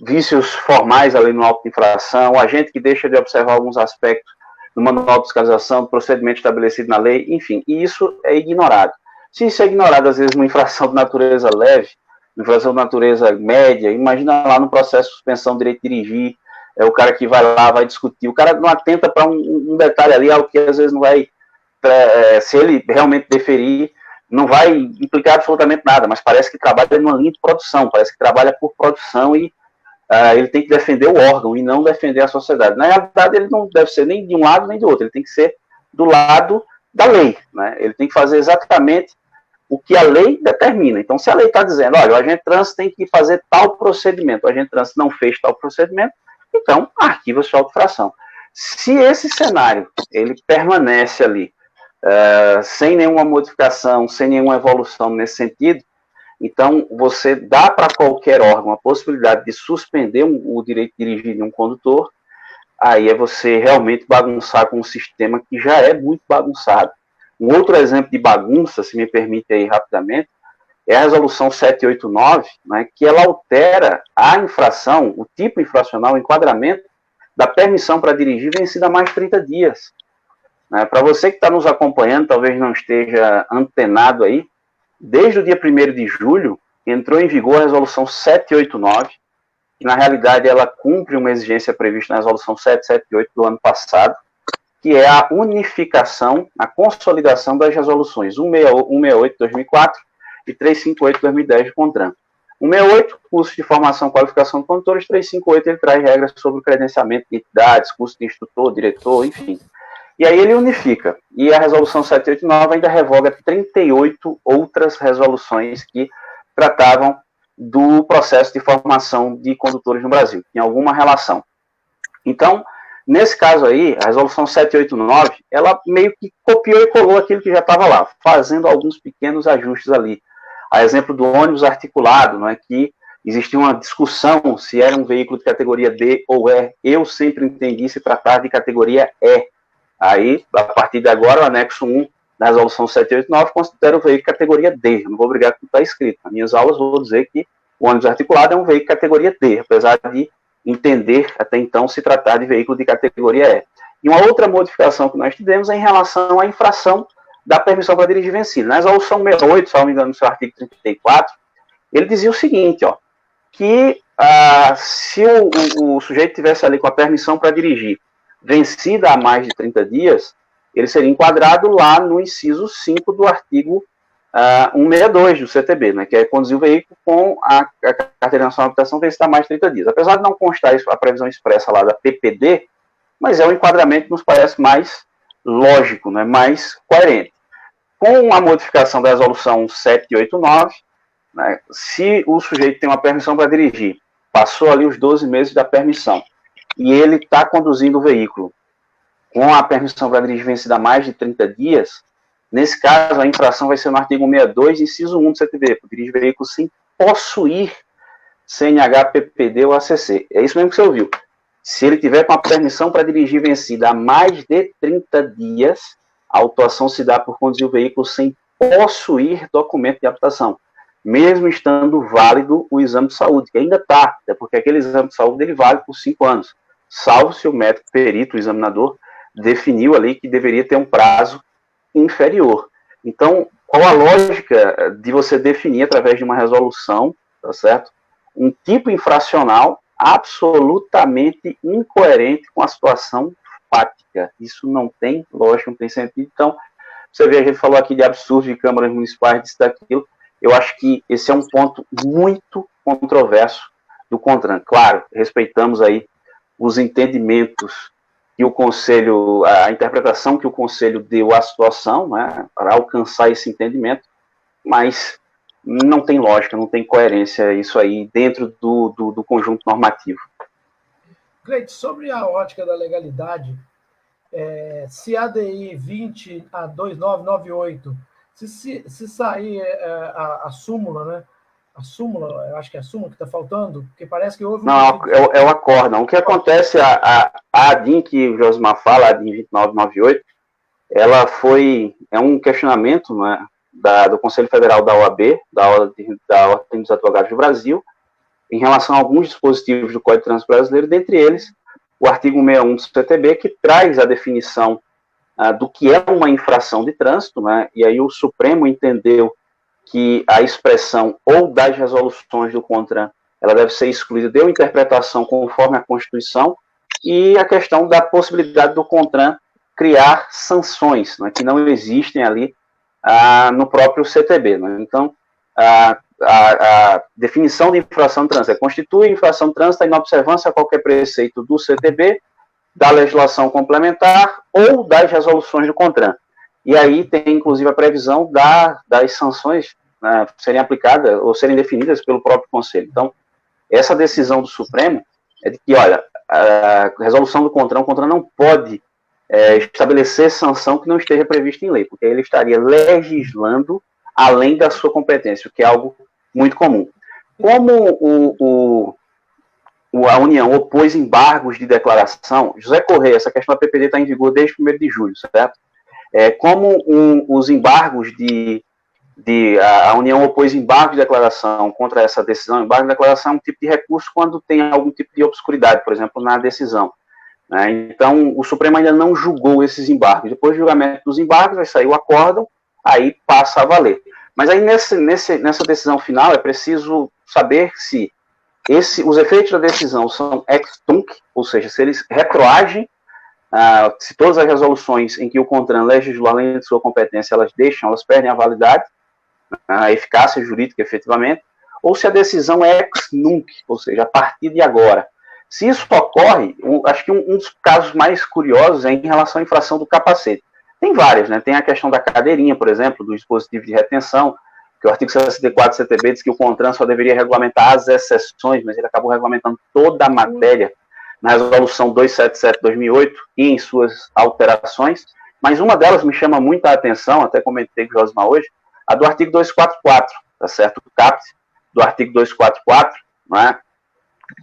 vícios formais ali no auto de infração, a gente que deixa de observar alguns aspectos do manual de fiscalização, do procedimento estabelecido na lei, enfim, e isso é ignorado. Se isso é ignorado, às vezes, numa infração de natureza leve, infração de natureza média, imagina lá no processo de suspensão do direito de dirigir, o cara que vai lá, vai discutir, o cara não atenta para um detalhe ali, algo que às vezes não vai, se ele realmente deferir, não vai implicar absolutamente nada, mas parece que trabalha numa linha de produção, parece que trabalha por produção e ele tem que defender o órgão e não defender a sociedade. Na realidade, ele não deve ser nem de um lado nem do outro, ele tem que ser do lado da lei, né? Ele tem que fazer exatamente o que a lei determina. Então, se a lei está dizendo, olha, o agente de trânsito tem que fazer tal procedimento, o agente de trânsito não fez tal procedimento, então arquiva sua infração. Se esse cenário ele permanece ali, sem nenhuma modificação, sem nenhuma evolução nesse sentido, então você dá para qualquer órgão a possibilidade de suspender o direito de dirigir de um condutor, aí é você realmente bagunçar com um sistema que já é muito bagunçado. Um outro exemplo de bagunça, se me permite aí rapidamente, é a resolução 789, né, que ela altera a infração, o tipo infracional, o enquadramento da permissão para dirigir vencida há mais de 30 dias. Para você que está nos acompanhando, talvez não esteja antenado aí, desde o dia 1º de julho, entrou em vigor a resolução 789, que na realidade ela cumpre uma exigência prevista na resolução 778 do ano passado, que é a unificação, a consolidação das resoluções 168 de 2004 e 358 de 2010 do CONTRAN. 168, curso de formação e qualificação de condutores, 358 ele traz regras sobre o credenciamento de entidades, curso de instrutor, diretor, enfim. E aí ele unifica. E a resolução 789 ainda revoga 38 outras resoluções que tratavam do processo de formação de condutores no Brasil, em alguma relação. Então, nesse caso aí, a resolução 789, ela meio que copiou e colou aquilo que já estava lá, fazendo alguns pequenos ajustes ali. A exemplo do ônibus articulado, não é, que existia uma discussão se era um veículo de categoria D ou E. Eu sempre entendi se tratar de categoria E. Aí, a partir de agora, o anexo 1 da resolução 789 considera o veículo de categoria D. Eu não vou obrigar com o que está escrito. Nas minhas aulas, vou dizer que o ônibus articulado é um veículo de categoria D, apesar de entender até então se tratar de veículo de categoria E. E uma outra modificação que nós tivemos é em relação à infração da permissão para dirigir vencida. Na resolução 68, se não me engano, no seu artigo 34, ele dizia o seguinte, ó, que se o sujeito tivesse ali com a permissão para dirigir vencida há mais de 30 dias, ele seria enquadrado lá no inciso 5 do artigo 162 do CTB, né, que é conduzir o veículo com a Carteira Nacional de Habilitação vencida há mais de 30 dias. Apesar de não constar isso, a previsão expressa lá da PPD, mas é um enquadramento que nos parece mais lógico, né, mais coerente. Com a modificação da resolução 789, né, se o sujeito tem uma permissão para dirigir, passou ali os 12 meses da permissão, e ele está conduzindo o veículo com a permissão para dirigir vencida há mais de 30 dias, nesse caso, a infração vai ser no artigo 162, inciso 1 do CTB, por dirigir veículo sem possuir CNH, PPD ou ACC. É isso mesmo que você ouviu. Se ele tiver com a permissão para dirigir vencida há mais de 30 dias, a autuação se dá por conduzir o veículo sem possuir documento de habilitação, mesmo estando válido o exame de saúde, que ainda está, até porque aquele exame de saúde ele vale por 5 anos, salvo se o médico perito, o examinador, definiu ali que deveria ter um prazo inferior. Então, qual a lógica de você definir através de uma resolução, tá certo? Um tipo infracional absolutamente incoerente com a situação fática. Isso não tem lógica, não tem sentido. Então, você vê, a gente falou aqui de absurdo de câmaras municipais, disso, daquilo. Eu acho que esse é um ponto muito controverso do CONTRAN. Claro, respeitamos aí os entendimentos que o Conselho, a interpretação que o Conselho deu à situação, né, para alcançar esse entendimento, mas não tem lógica, não tem coerência isso aí dentro do conjunto normativo. Cleide, sobre a ótica da legalidade, se a ADI 20 a 2998, se sair a súmula, né? A súmula, eu acho que é a súmula que está faltando, porque parece que houve... Não, é o acórdão. O que acontece, a ADIM que o Josmar fala, a ADIM 2998, ela é um questionamento, né, do Conselho Federal da OAB, da Ordem dos Advogados do Brasil, em relação a alguns dispositivos do Código de Trânsito Brasileiro, dentre eles o artigo 61 do CTB, que traz a definição do que é uma infração de trânsito, né, e aí o Supremo entendeu que a expressão ou das resoluções do CONTRAN, ela deve ser excluída, deu interpretação conforme a Constituição, e a questão da possibilidade do CONTRAN criar sanções, né, que não existem ali no próprio CTB. Né? Então, a definição de infração de trânsito constitui infração de trânsito a inobservância a qualquer preceito do CTB, da legislação complementar ou das resoluções do CONTRAN. E aí tem, inclusive, a previsão das sanções, né, serem aplicadas ou serem definidas pelo próprio Conselho. Então, essa decisão do Supremo é de que, olha, a resolução do CONTRAN, o CONTRAN não pode estabelecer sanção que não esteja prevista em lei, porque ele estaria legislando além da sua competência, o que é algo muito comum. Como a União opôs embargos de declaração, José Correia, essa questão da PPD está em vigor desde 1º de julho, certo? Como os embargos a União opôs embargo de declaração contra essa decisão, embargo de declaração é um tipo de recurso quando tem algum tipo de obscuridade, por exemplo, na decisão. Né? Então, o Supremo ainda não julgou esses embargos. Depois do julgamento dos embargos, vai sair o acórdão, aí passa a valer. Mas aí, nessa decisão final, é preciso saber se os efeitos da decisão são ex tunc, ou seja, se eles retroagem, se todas as resoluções em que o CONTRAN legislou além de sua competência, elas perdem a validade, a eficácia jurídica, efetivamente, ou se a decisão é ex nunc, ou seja, a partir de agora. Se isso ocorre, acho que um dos casos mais curiosos é em relação à infração do capacete. Tem várias, né? Tem a questão da cadeirinha, por exemplo, do dispositivo de retenção, que o artigo 64 do CTB diz que o CONTRAN só deveria regulamentar as exceções, mas ele acabou regulamentando toda a matéria na resolução 277/2008 e em suas alterações, mas uma delas me chama muita atenção, até comentei com o Josmar hoje, a do artigo 244, tá certo? O caput do artigo 244, né,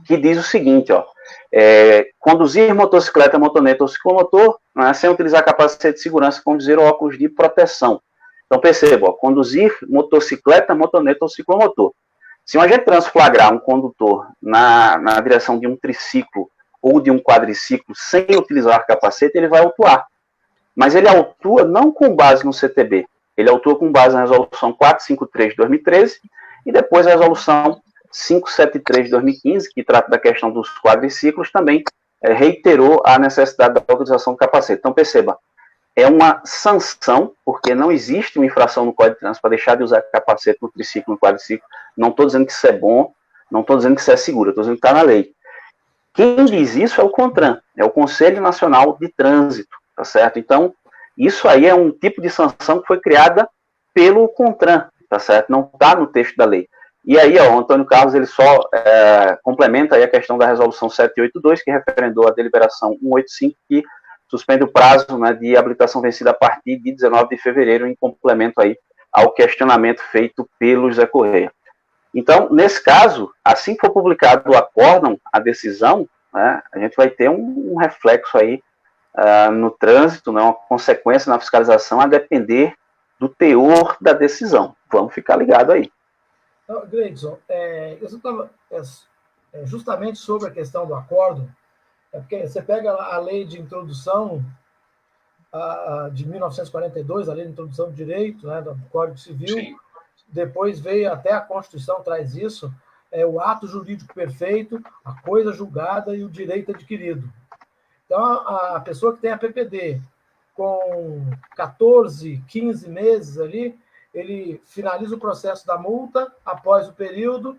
que diz o seguinte, ó, conduzir motocicleta, motoneta ou ciclomotor, né, sem utilizar capacete de segurança, conduzir óculos de proteção. Então, perceba, ó, conduzir motocicleta, motoneta ou ciclomotor. Se um agente de trânsito flagrar um condutor na direção de um triciclo ou de um quadriciclo sem utilizar capacete, ele vai autuar. Mas ele autua não com base no CTB, ele autua com base na resolução 453 de 2013 e depois a resolução 573 de 2015, que trata da questão dos quadriciclos, também reiterou a necessidade da utilização do capacete. Então, perceba, é uma sanção, porque não existe uma infração no Código de Trânsito para deixar de usar capacete no triciclo, no quadriciclo. Não estou dizendo que isso é bom, não estou dizendo que isso é seguro, estou dizendo que está na lei. Quem diz isso é o CONTRAN, é o Conselho Nacional de Trânsito, tá certo? Então, isso aí é um tipo de sanção que foi criada pelo CONTRAN, tá certo? Não está no texto da lei. E aí, ó, o Antônio Carlos, ele só complementa aí a questão da resolução 782, que referendou a deliberação 185, que suspende o prazo, né, de habilitação vencida a partir de 19 de fevereiro, em complemento aí ao questionamento feito pelo José Correia. Então, nesse caso, assim que for publicado o acórdão, a decisão, né, a gente vai ter um reflexo aí no trânsito, né, uma consequência na fiscalização, a depender do teor da decisão. Vamos ficar ligado aí. Gleidson, justamente sobre a questão do acórdão, porque você pega a lei de introdução de 1942, a lei de introdução do direito, né, do Código Civil. Sim. Depois veio até a Constituição, traz isso, o ato jurídico perfeito, a coisa julgada e o direito adquirido. Então, a pessoa que tem a PPD com 14, 15 meses ali, ele finaliza o processo da multa após o período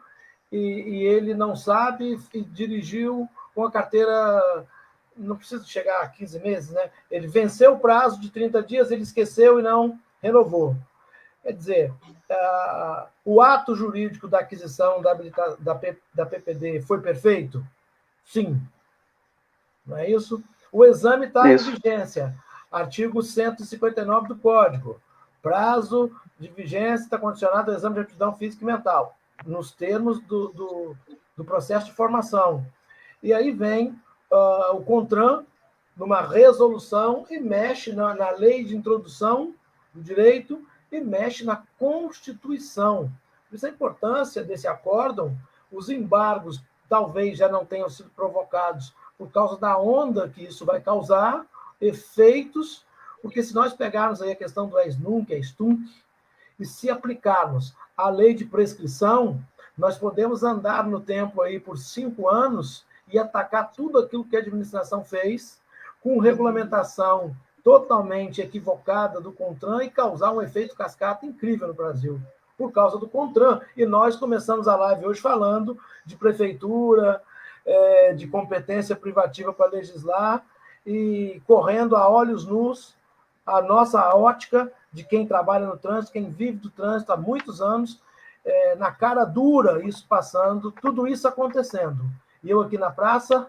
e ele não sabe e dirigiu com a carteira, não precisa chegar a 15 meses, né? Ele venceu o prazo de 30 dias, ele esqueceu e não renovou. Quer dizer, o ato jurídico da aquisição da PPD foi perfeito? Sim. Não é isso? O exame está em vigência. Artigo 159 do Código. Prazo de vigência está condicionado ao exame de aptidão física e mental, nos termos do processo de formação. E aí vem o CONTRAN, numa resolução, e mexe na lei de introdução do direito e mexe na Constituição. Por isso a importância desse acórdão, os embargos talvez já não tenham sido provocados por causa da onda que isso vai causar, efeitos, porque se nós pegarmos aí a questão do ESNUNC, ESTUNC, e se aplicarmos a lei de prescrição, nós podemos andar no tempo aí por 5 anos e atacar tudo aquilo que a administração fez, com regulamentação totalmente equivocada do CONTRAN e causar um efeito cascata incrível no Brasil, por causa do CONTRAN. E nós começamos a live hoje falando de prefeitura, de competência privativa para legislar e correndo a olhos nus a nossa ótica de quem trabalha no trânsito, quem vive do trânsito há muitos anos, na cara dura, isso passando, tudo isso acontecendo. E eu aqui na praça,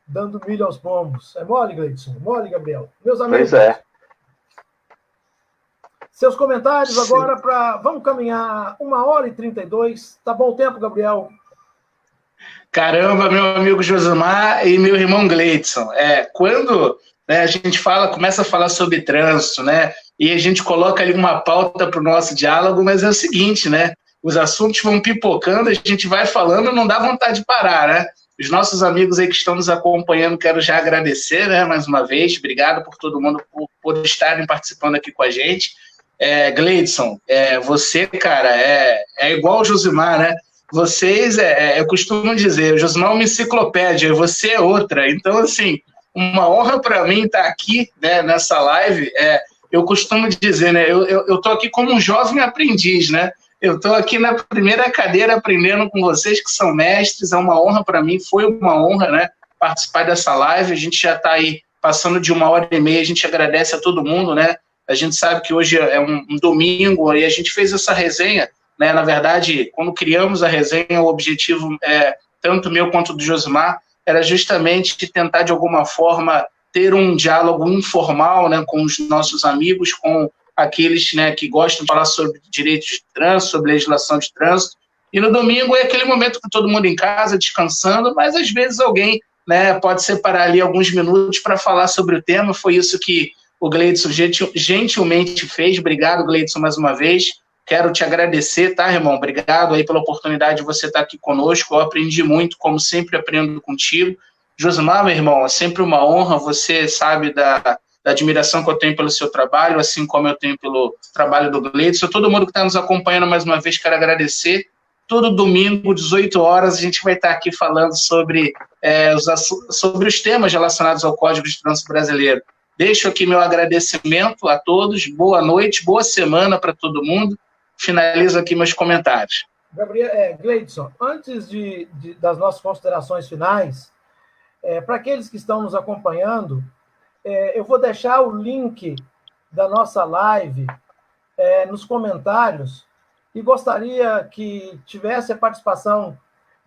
dando milho aos pombos. É mole, Gleidson? Mole, Gabriel? Meus amigos. Pois é. Seus comentários agora para... Vamos caminhar 1h32. Tá bom o tempo, Gabriel? Caramba, meu amigo Josimar e meu irmão Gleidson. Quando a gente começa a falar sobre trânsito, né? E a gente coloca ali uma pauta para o nosso diálogo, mas é o seguinte, né? Os assuntos vão pipocando, a gente vai falando, não dá vontade de parar, né? Os nossos amigos aí que estão nos acompanhando, quero já agradecer, né, mais uma vez. Obrigado por todo mundo por estarem participando aqui com a gente. Gleidson, você, cara, é igual o Josimar, né? Vocês, eu costumo dizer, o Josimar é uma enciclopédia, você é outra. Então, assim, uma honra para mim estar aqui, né, nessa live. Eu costumo dizer, né, eu tô aqui como um jovem aprendiz, né? Eu estou aqui na primeira cadeira aprendendo com vocês que são mestres, é uma honra para mim, foi uma honra, né, participar dessa live. A gente já está aí passando de 1h30, a gente agradece a todo mundo, né? A gente sabe que hoje é um domingo e a gente fez essa resenha, né? Na verdade, quando criamos a resenha, o objetivo, tanto meu quanto do Josimar, era justamente tentar, de alguma forma, ter um diálogo informal, né, com os nossos amigos, com aqueles, né, que gostam de falar sobre direitos de trânsito, sobre legislação de trânsito. E no domingo é aquele momento que todo mundo em casa, descansando, mas às vezes alguém, né, pode separar ali alguns minutos para falar sobre o tema. Foi isso que o Gleidson gentilmente fez. Obrigado, Gleidson, mais uma vez. Quero te agradecer, tá, irmão? Obrigado aí pela oportunidade de você estar aqui conosco. Eu aprendi muito, como sempre aprendo contigo. Josimar, meu irmão, é sempre uma honra. Você sabe da admiração que eu tenho pelo seu trabalho, assim como eu tenho pelo trabalho do Gleidson. Todo mundo que está nos acompanhando, mais uma vez, quero agradecer. Todo domingo, 18 horas, a gente vai estar aqui falando sobre os temas relacionados ao Código de Trânsito Brasileiro. Deixo aqui meu agradecimento a todos, boa noite, boa semana para todo mundo. Finalizo aqui meus comentários. Gleidson, antes das nossas considerações finais, para aqueles que estão nos acompanhando, eu vou deixar o link da nossa live nos comentários e gostaria que tivesse a participação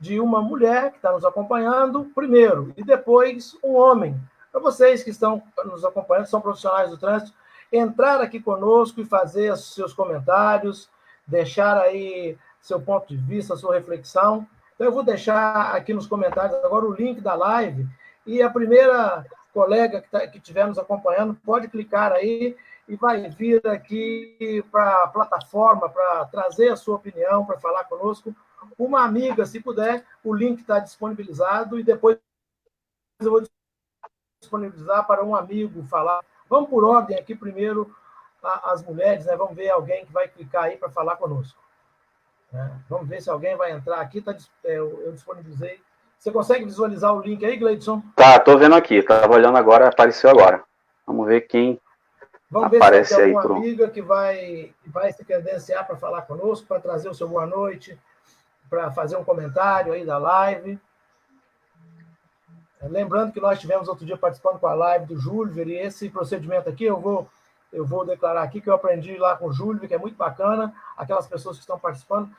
de uma mulher que está nos acompanhando, primeiro, e depois um homem. Para vocês que estão nos acompanhando, são profissionais do trânsito, entrar aqui conosco e fazer os seus comentários, deixar aí seu ponto de vista, sua reflexão. Então, eu vou deixar aqui nos comentários agora o link da live e a primeira colega que estiver nos acompanhando pode clicar aí e vai vir aqui para a plataforma para trazer a sua opinião, para falar conosco. Uma amiga, se puder, o link está disponibilizado e depois eu vou disponibilizar para um amigo falar. Vamos por ordem aqui primeiro as mulheres, né? Vamos ver alguém que vai clicar aí para falar conosco. Vamos ver se alguém vai entrar aqui. Eu disponibilizei. Você consegue visualizar o link aí, Gleidson? Tá, estou vendo aqui. Estava olhando agora, apareceu agora. Vamos ver quem aparece aí. Vamos ver se tem alguma amiga que vai se credenciar para falar conosco, para trazer o seu boa noite, para fazer um comentário aí da live. Lembrando que nós estivemos outro dia participando com a live do Júlio, e esse procedimento aqui eu vou declarar aqui que eu aprendi lá com o Júlio, que é muito bacana, aquelas pessoas que estão participando,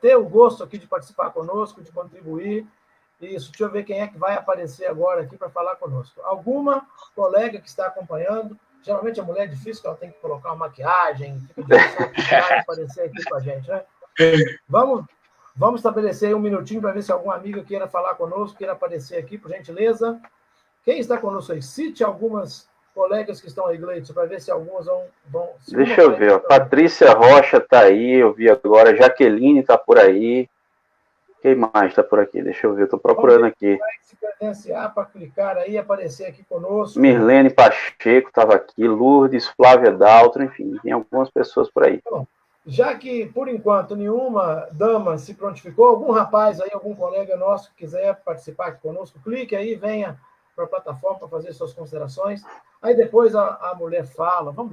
ter o gosto aqui de participar conosco, de contribuir. Isso, deixa eu ver quem é que vai aparecer agora aqui para falar conosco. Alguma colega que está acompanhando, geralmente a mulher é difícil, que ela tem que colocar uma maquiagem, fica difícil aparecer aqui com a gente, né? Vamos estabelecer aí um minutinho para ver se alguma amiga queira falar conosco, queira aparecer aqui, por gentileza. Quem está conosco aí? Cite algumas colegas que estão aí, Gleidson, para ver se algumas vão... Deixa eu ver, Patrícia Rocha está aí, eu vi agora, Jaqueline está por aí. Quem mais está por aqui? Deixa eu ver, estou procurando aqui. Vai se credenciar para clicar aí, aparecer aqui conosco. Mirlene Pacheco estava aqui, Lourdes, Flávia Daltro, enfim, tem algumas pessoas por aí. Tá bom. Já que, por enquanto, nenhuma dama se prontificou, algum rapaz aí, algum colega nosso que quiser participar aqui conosco, clique aí, venha para a plataforma para fazer suas considerações. Aí depois a mulher fala, vamos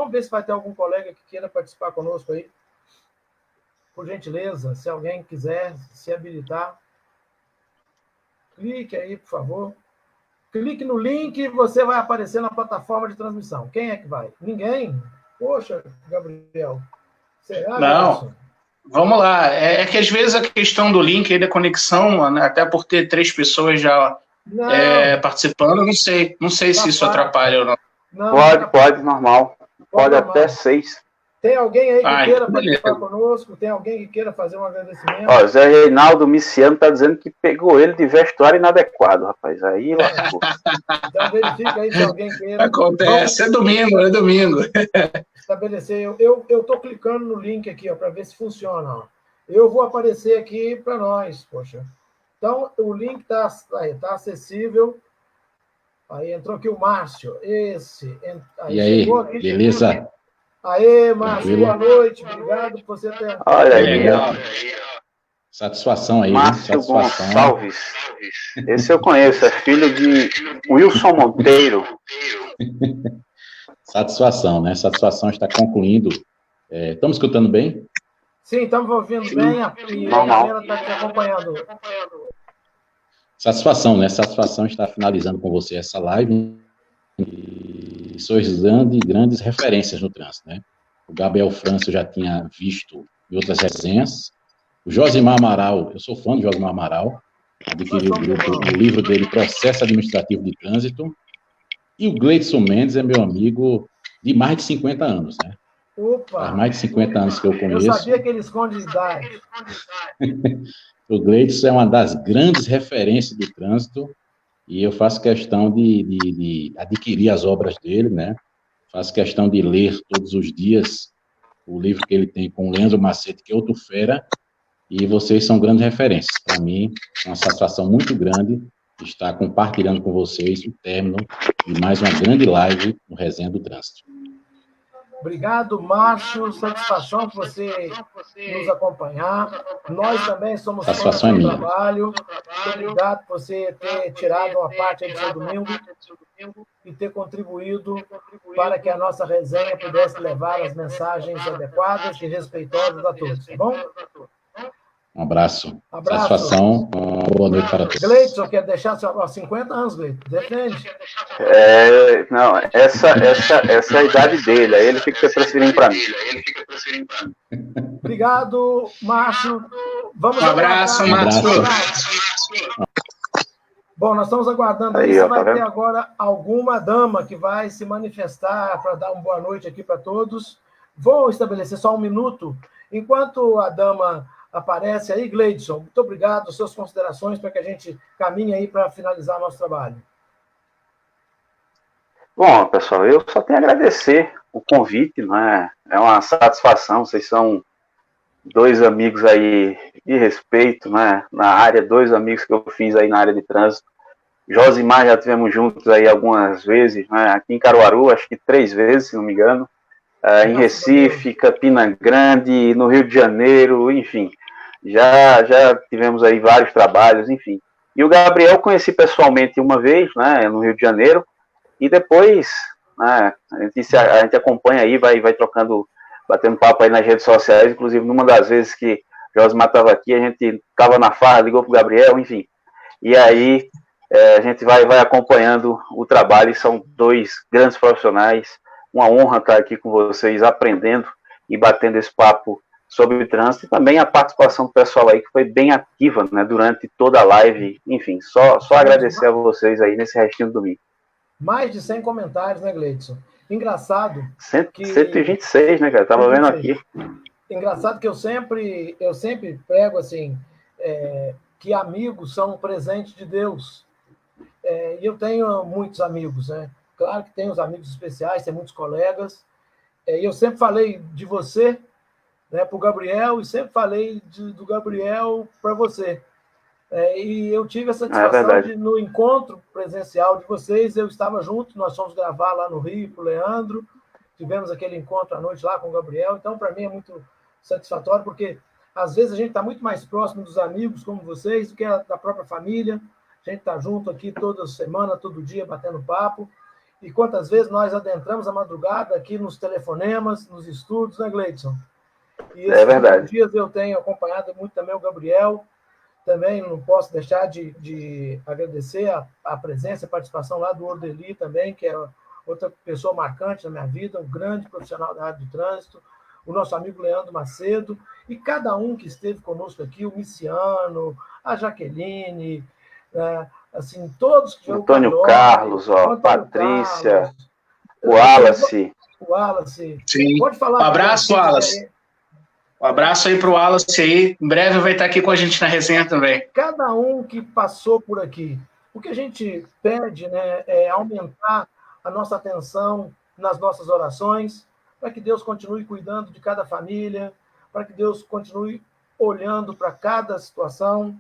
ver se vai ter algum colega que queira participar conosco aí. Por gentileza, se alguém quiser se habilitar, clique aí, por favor. Clique no link e você vai aparecer na plataforma de transmissão. Quem é que vai? Ninguém? Poxa, Gabriel. Será? Não. Wilson? Vamos lá. É que às vezes a questão do link aí da conexão, né, até por ter 3 pessoas já participando, não sei se isso atrapalha ou não. Pode, normal. Pode até 6. Tem alguém aí que queira participar conosco? Tem alguém que queira fazer um agradecimento? Ó, Zé Reinaldo Miciano está dizendo que pegou ele de vestuário inadequado, rapaz. Aí lascou. Então verifica aí se alguém queira. Acontece, é domingo. Estabelecer. Eu estou clicando no link aqui para ver se funciona. Ó. Eu vou aparecer aqui para nós, poxa. Então, o link está acessível. Aí entrou aqui o Márcio. E aí, beleza? Aê, Márcio, boa noite. Obrigado por você ter... Olha aí. Satisfação aí. Márcio Gonçalves. Esse eu conheço, é filho de Wilson Monteiro. Satisfação, né? Satisfação está concluindo. Estamos escutando bem? Sim, estamos ouvindo bem. E a galera está te acompanhando. Satisfação, né? Satisfação estar finalizando com você essa live e solicitando grandes referências no trânsito, né? O Gabriel França eu já tinha visto em outras resenhas. O Josimar Amaral, eu sou fã do Josimar Amaral, adquiri o livro dele, Processo Administrativo de Trânsito. E o Gleidson Mendes é meu amigo de mais de 50 anos, né? Opa! Faz mais de 50 anos que eu conheço. Eu sabia que ele esconde idade. O Gleidson é uma das grandes referências do trânsito e eu faço questão de adquirir as obras dele, né? Faço questão de ler todos os dias o livro que ele tem com o Leandro Macete, que é outro fera, e vocês são grandes referências. Para mim, é uma satisfação muito grande estar compartilhando com vocês o término de mais uma grande live no Resenha do Trânsito. Obrigado, Márcio. Satisfação por você nos acompanhar. Nós também somos fãs do seu trabalho. Obrigado por você ter tirado uma parte aí do seu domingo e ter contribuído para que a nossa resenha pudesse levar as mensagens adequadas e respeitosas a todos, tá bom? Um abraço. Abraço. Satisfação. Boa noite para todos. Gleidson, quer deixar 50 anos, Gleidson? Defende. Não, essa é a idade dele, aí ele fica se transferindo para mim. Obrigado, Márcio. Vamos um abraço, Márcio. Bom, nós estamos aguardando aí, se vai ter agora alguma dama que vai se manifestar para dar uma boa noite aqui para todos. Vou estabelecer só um minuto. Enquanto a dama aparece aí, Gleidson, muito obrigado, suas considerações para que a gente caminhe aí para finalizar nosso trabalho. Bom, pessoal, eu só tenho a agradecer o convite, não é? É uma satisfação, vocês são dois amigos aí de respeito, né? Na área, dois amigos que eu fiz aí na área de trânsito. Josimar já tivemos juntos aí algumas vezes, né? Aqui em Caruaru, acho que 3 vezes, se não me engano. Em Recife, Campina Grande, no Rio de Janeiro, enfim. Já tivemos aí vários trabalhos, enfim. E o Gabriel conheci pessoalmente uma vez, né, no Rio de Janeiro, e depois, né, a gente acompanha aí, vai trocando, batendo papo aí nas redes sociais, inclusive numa das vezes que o Josimar estava aqui, a gente estava na farra, ligou para o Gabriel, enfim. E aí a gente vai acompanhando o trabalho, e são dois grandes profissionais. Uma honra estar aqui com vocês, aprendendo e batendo esse papo sobre o trânsito, e também a participação do pessoal aí, que foi bem ativa, né, durante toda a live. Enfim, só agradecer a vocês aí nesse restinho do domingo. Mais de 100 comentários, né, Gleidson? Engraçado. 126, né, cara? Tava vendo aqui. Engraçado que eu sempre prego assim, que amigos são um presente de Deus. E eu tenho muitos amigos, né? Claro que tem os amigos especiais, tem muitos colegas. E eu sempre falei de você, né, para o Gabriel, e sempre falei do Gabriel para você. E eu tive a satisfação de, no encontro presencial de vocês, eu estava junto, nós fomos gravar lá no Rio, com o Leandro, tivemos aquele encontro à noite lá com o Gabriel, então para mim é muito satisfatório, porque às vezes a gente está muito mais próximo dos amigos como vocês do que da própria família. A gente está junto aqui toda semana, todo dia, batendo papo. E quantas vezes nós adentramos a madrugada aqui nos telefonemas, nos estudos, né, Gleidson? E esses verdade. dias eu tenho acompanhado muito também o Gabriel. Também não posso deixar de agradecer a presença, a participação lá do Ordeli também, que é outra pessoa marcante na minha vida, um grande profissional da área de trânsito, o nosso amigo Leandro Macedo, e cada um que esteve conosco aqui, o Miciano, a Jaqueline, assim, todos que Antônio Carlos, Patrícia, Carlos, o Wallace. O Wallace. Sim. Pode falar. Um abraço, Wallace. Um abraço aí para o Wallace aí. Em breve vai estar aqui com a gente na resenha também. Cada um que passou por aqui. O que a gente pede, né, é aumentar a nossa atenção nas nossas orações, para que Deus continue cuidando de cada família, para que Deus continue olhando para cada situação.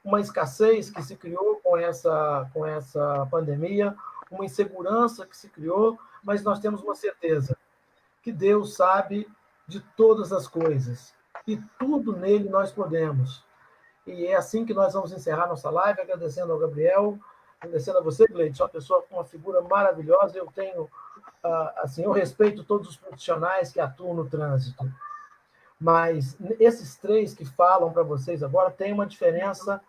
Uma escassez que se criou com essa pandemia, uma insegurança que se criou, mas nós temos uma certeza, que Deus sabe de todas as coisas, e tudo nele nós podemos. E é assim que nós vamos encerrar nossa live, agradecendo ao Gabriel, agradecendo a você, Gleidson, uma pessoa com uma figura maravilhosa. Eu tenho, assim, eu respeito todos os profissionais que atuam no trânsito, mas esses 3 que falam para vocês agora têm uma diferença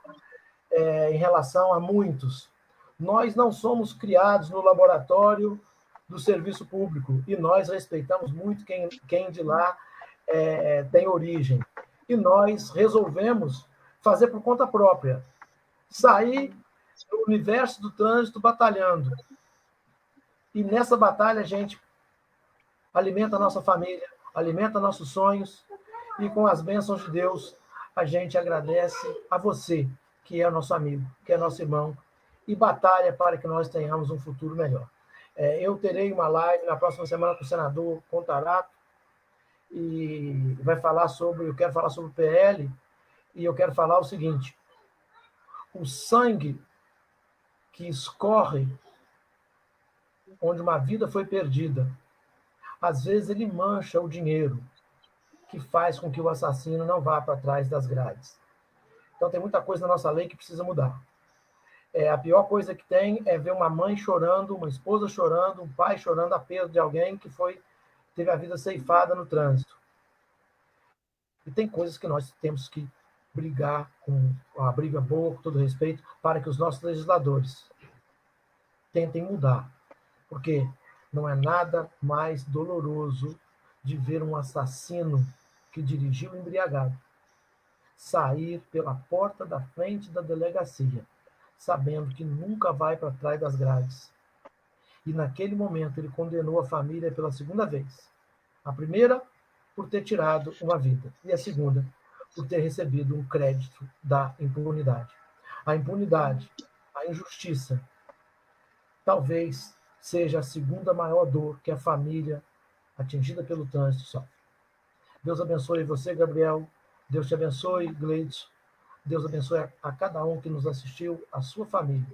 em relação a muitos. Nós não somos criados no laboratório do serviço público, e nós respeitamos muito quem de lá tem origem. E nós resolvemos fazer por conta própria, sair do universo do trânsito batalhando. E nessa batalha a gente alimenta a nossa família, alimenta nossos sonhos, e com as bênçãos de Deus a gente agradece a você, que é nosso amigo, que é nosso irmão, e batalha para que nós tenhamos um futuro melhor. Eu terei uma live na próxima semana com o senador Contarato, e eu quero falar sobre o PL, e eu quero falar o seguinte: o sangue que escorre onde uma vida foi perdida, às vezes ele mancha o dinheiro, que faz com que o assassino não vá para trás das grades. Então tem muita coisa na nossa lei que precisa mudar. A pior coisa que tem é ver uma mãe chorando, uma esposa chorando, um pai chorando a perda de alguém que teve a vida ceifada no trânsito. E tem coisas que nós temos que brigar com uma briga boa, com todo respeito, para que os nossos legisladores tentem mudar. Porque não é nada mais doloroso de ver um assassino que dirigiu embriagado sair pela porta da frente da delegacia, sabendo que nunca vai para trás das grades. E naquele momento ele condenou a família pela segunda vez. A primeira, por ter tirado uma vida. E a segunda, por ter recebido um crédito da impunidade. A impunidade, a injustiça, talvez seja a segunda maior dor que a família atingida pelo trânsito sofre. Deus abençoe você, Gabriel. Deus te abençoe, Gleidson. Deus abençoe a cada um que nos assistiu, a sua família,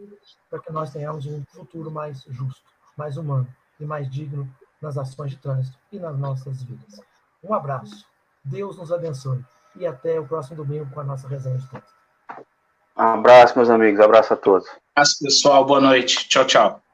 para que nós tenhamos um futuro mais justo, mais humano e mais digno nas ações de trânsito e nas nossas vidas. Um abraço. Deus nos abençoe. E até o próximo domingo com a nossa resenha de trânsito. Um abraço, meus amigos. Um abraço a todos. Um abraço, pessoal. Boa noite. Tchau, tchau.